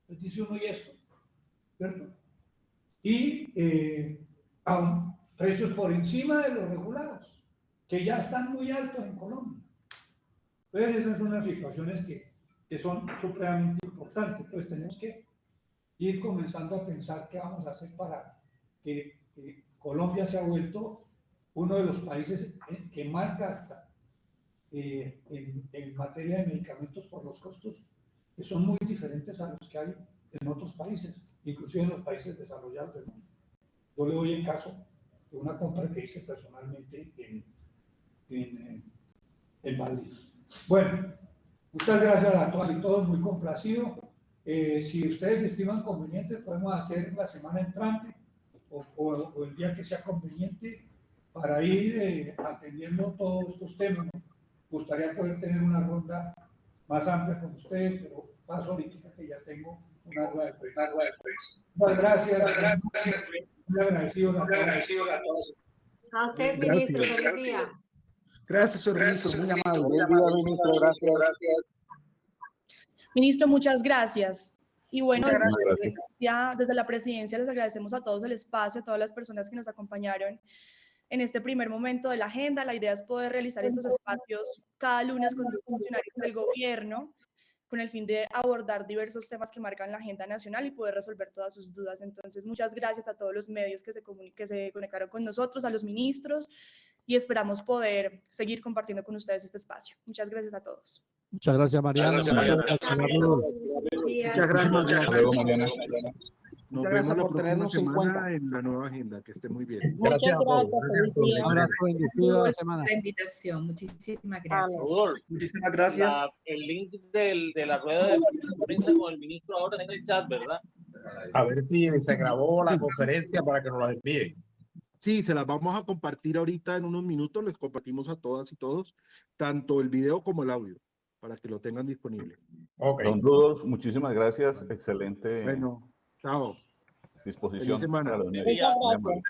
Entonces dice uno, ¿y esto? ¿Cierto? Y a precios por encima de los regulados, que ya están muy altos en Colombia. Entonces esas son las situaciones que son supremamente importantes. Entonces tenemos que ir comenzando a pensar qué vamos a hacer para que Colombia se ha vuelto uno de los países que más gasta en materia de medicamentos por los costos que son muy diferentes a los que hay en otros países, inclusive en los países desarrollados del mundo. Yo le doy el caso de una compra que hice personalmente en Madrid. Bueno, muchas gracias a todas y todos, muy complacido. Si ustedes estiman conveniente, podemos hacer la semana entrante o el día que sea conveniente para ir atendiendo todos estos temas. Me gustaría poder tener una ronda más amplia con ustedes, pero paso ahorita que ya tengo una rueda de prensa. Muchas gracias. Muy agradecidos a todos.
A usted, ministro, feliz día.
Gracias, señor ministro, muy amable.
Buen día, ministro, gracias.
Ministro, muchas gracias. Y bueno,
Gracias.
desde la presidencia les agradecemos a todos el espacio, a todas las personas que nos acompañaron en este primer momento de la agenda. La idea es poder realizar estos espacios cada lunes con los funcionarios del gobierno, con el fin de abordar diversos temas que marcan la agenda nacional y poder resolver todas sus dudas. Entonces, muchas gracias a todos los medios que se conectaron con nosotros, a los ministros, y esperamos poder seguir compartiendo con ustedes este espacio. Muchas gracias a todos.
Muchas gracias, Mariana.
Muchas gracias,
Mariana.
Hasta luego, Mariana.
Muchas gracias por tenernos en cuenta
en la nueva agenda. Que esté muy bien.
Gracias a todos.
Un abrazo, bendecido la semana.
La invitación, muchísimas gracias.
Muchísimas gracias.
El link de la rueda de prensa con el ministro ahora en el chat, ¿verdad?
A ver si se grabó la conferencia para que nos la envíen.
Sí, se las vamos a compartir ahorita en unos minutos. Les compartimos a todas y todos, tanto el video como el audio, para que lo tengan disponible.
Okay.
Don Rudolf, muchísimas gracias. Excelente
Bueno, chao.
disposición.
Feliz semana.
para la unidad.
Muchas gracias.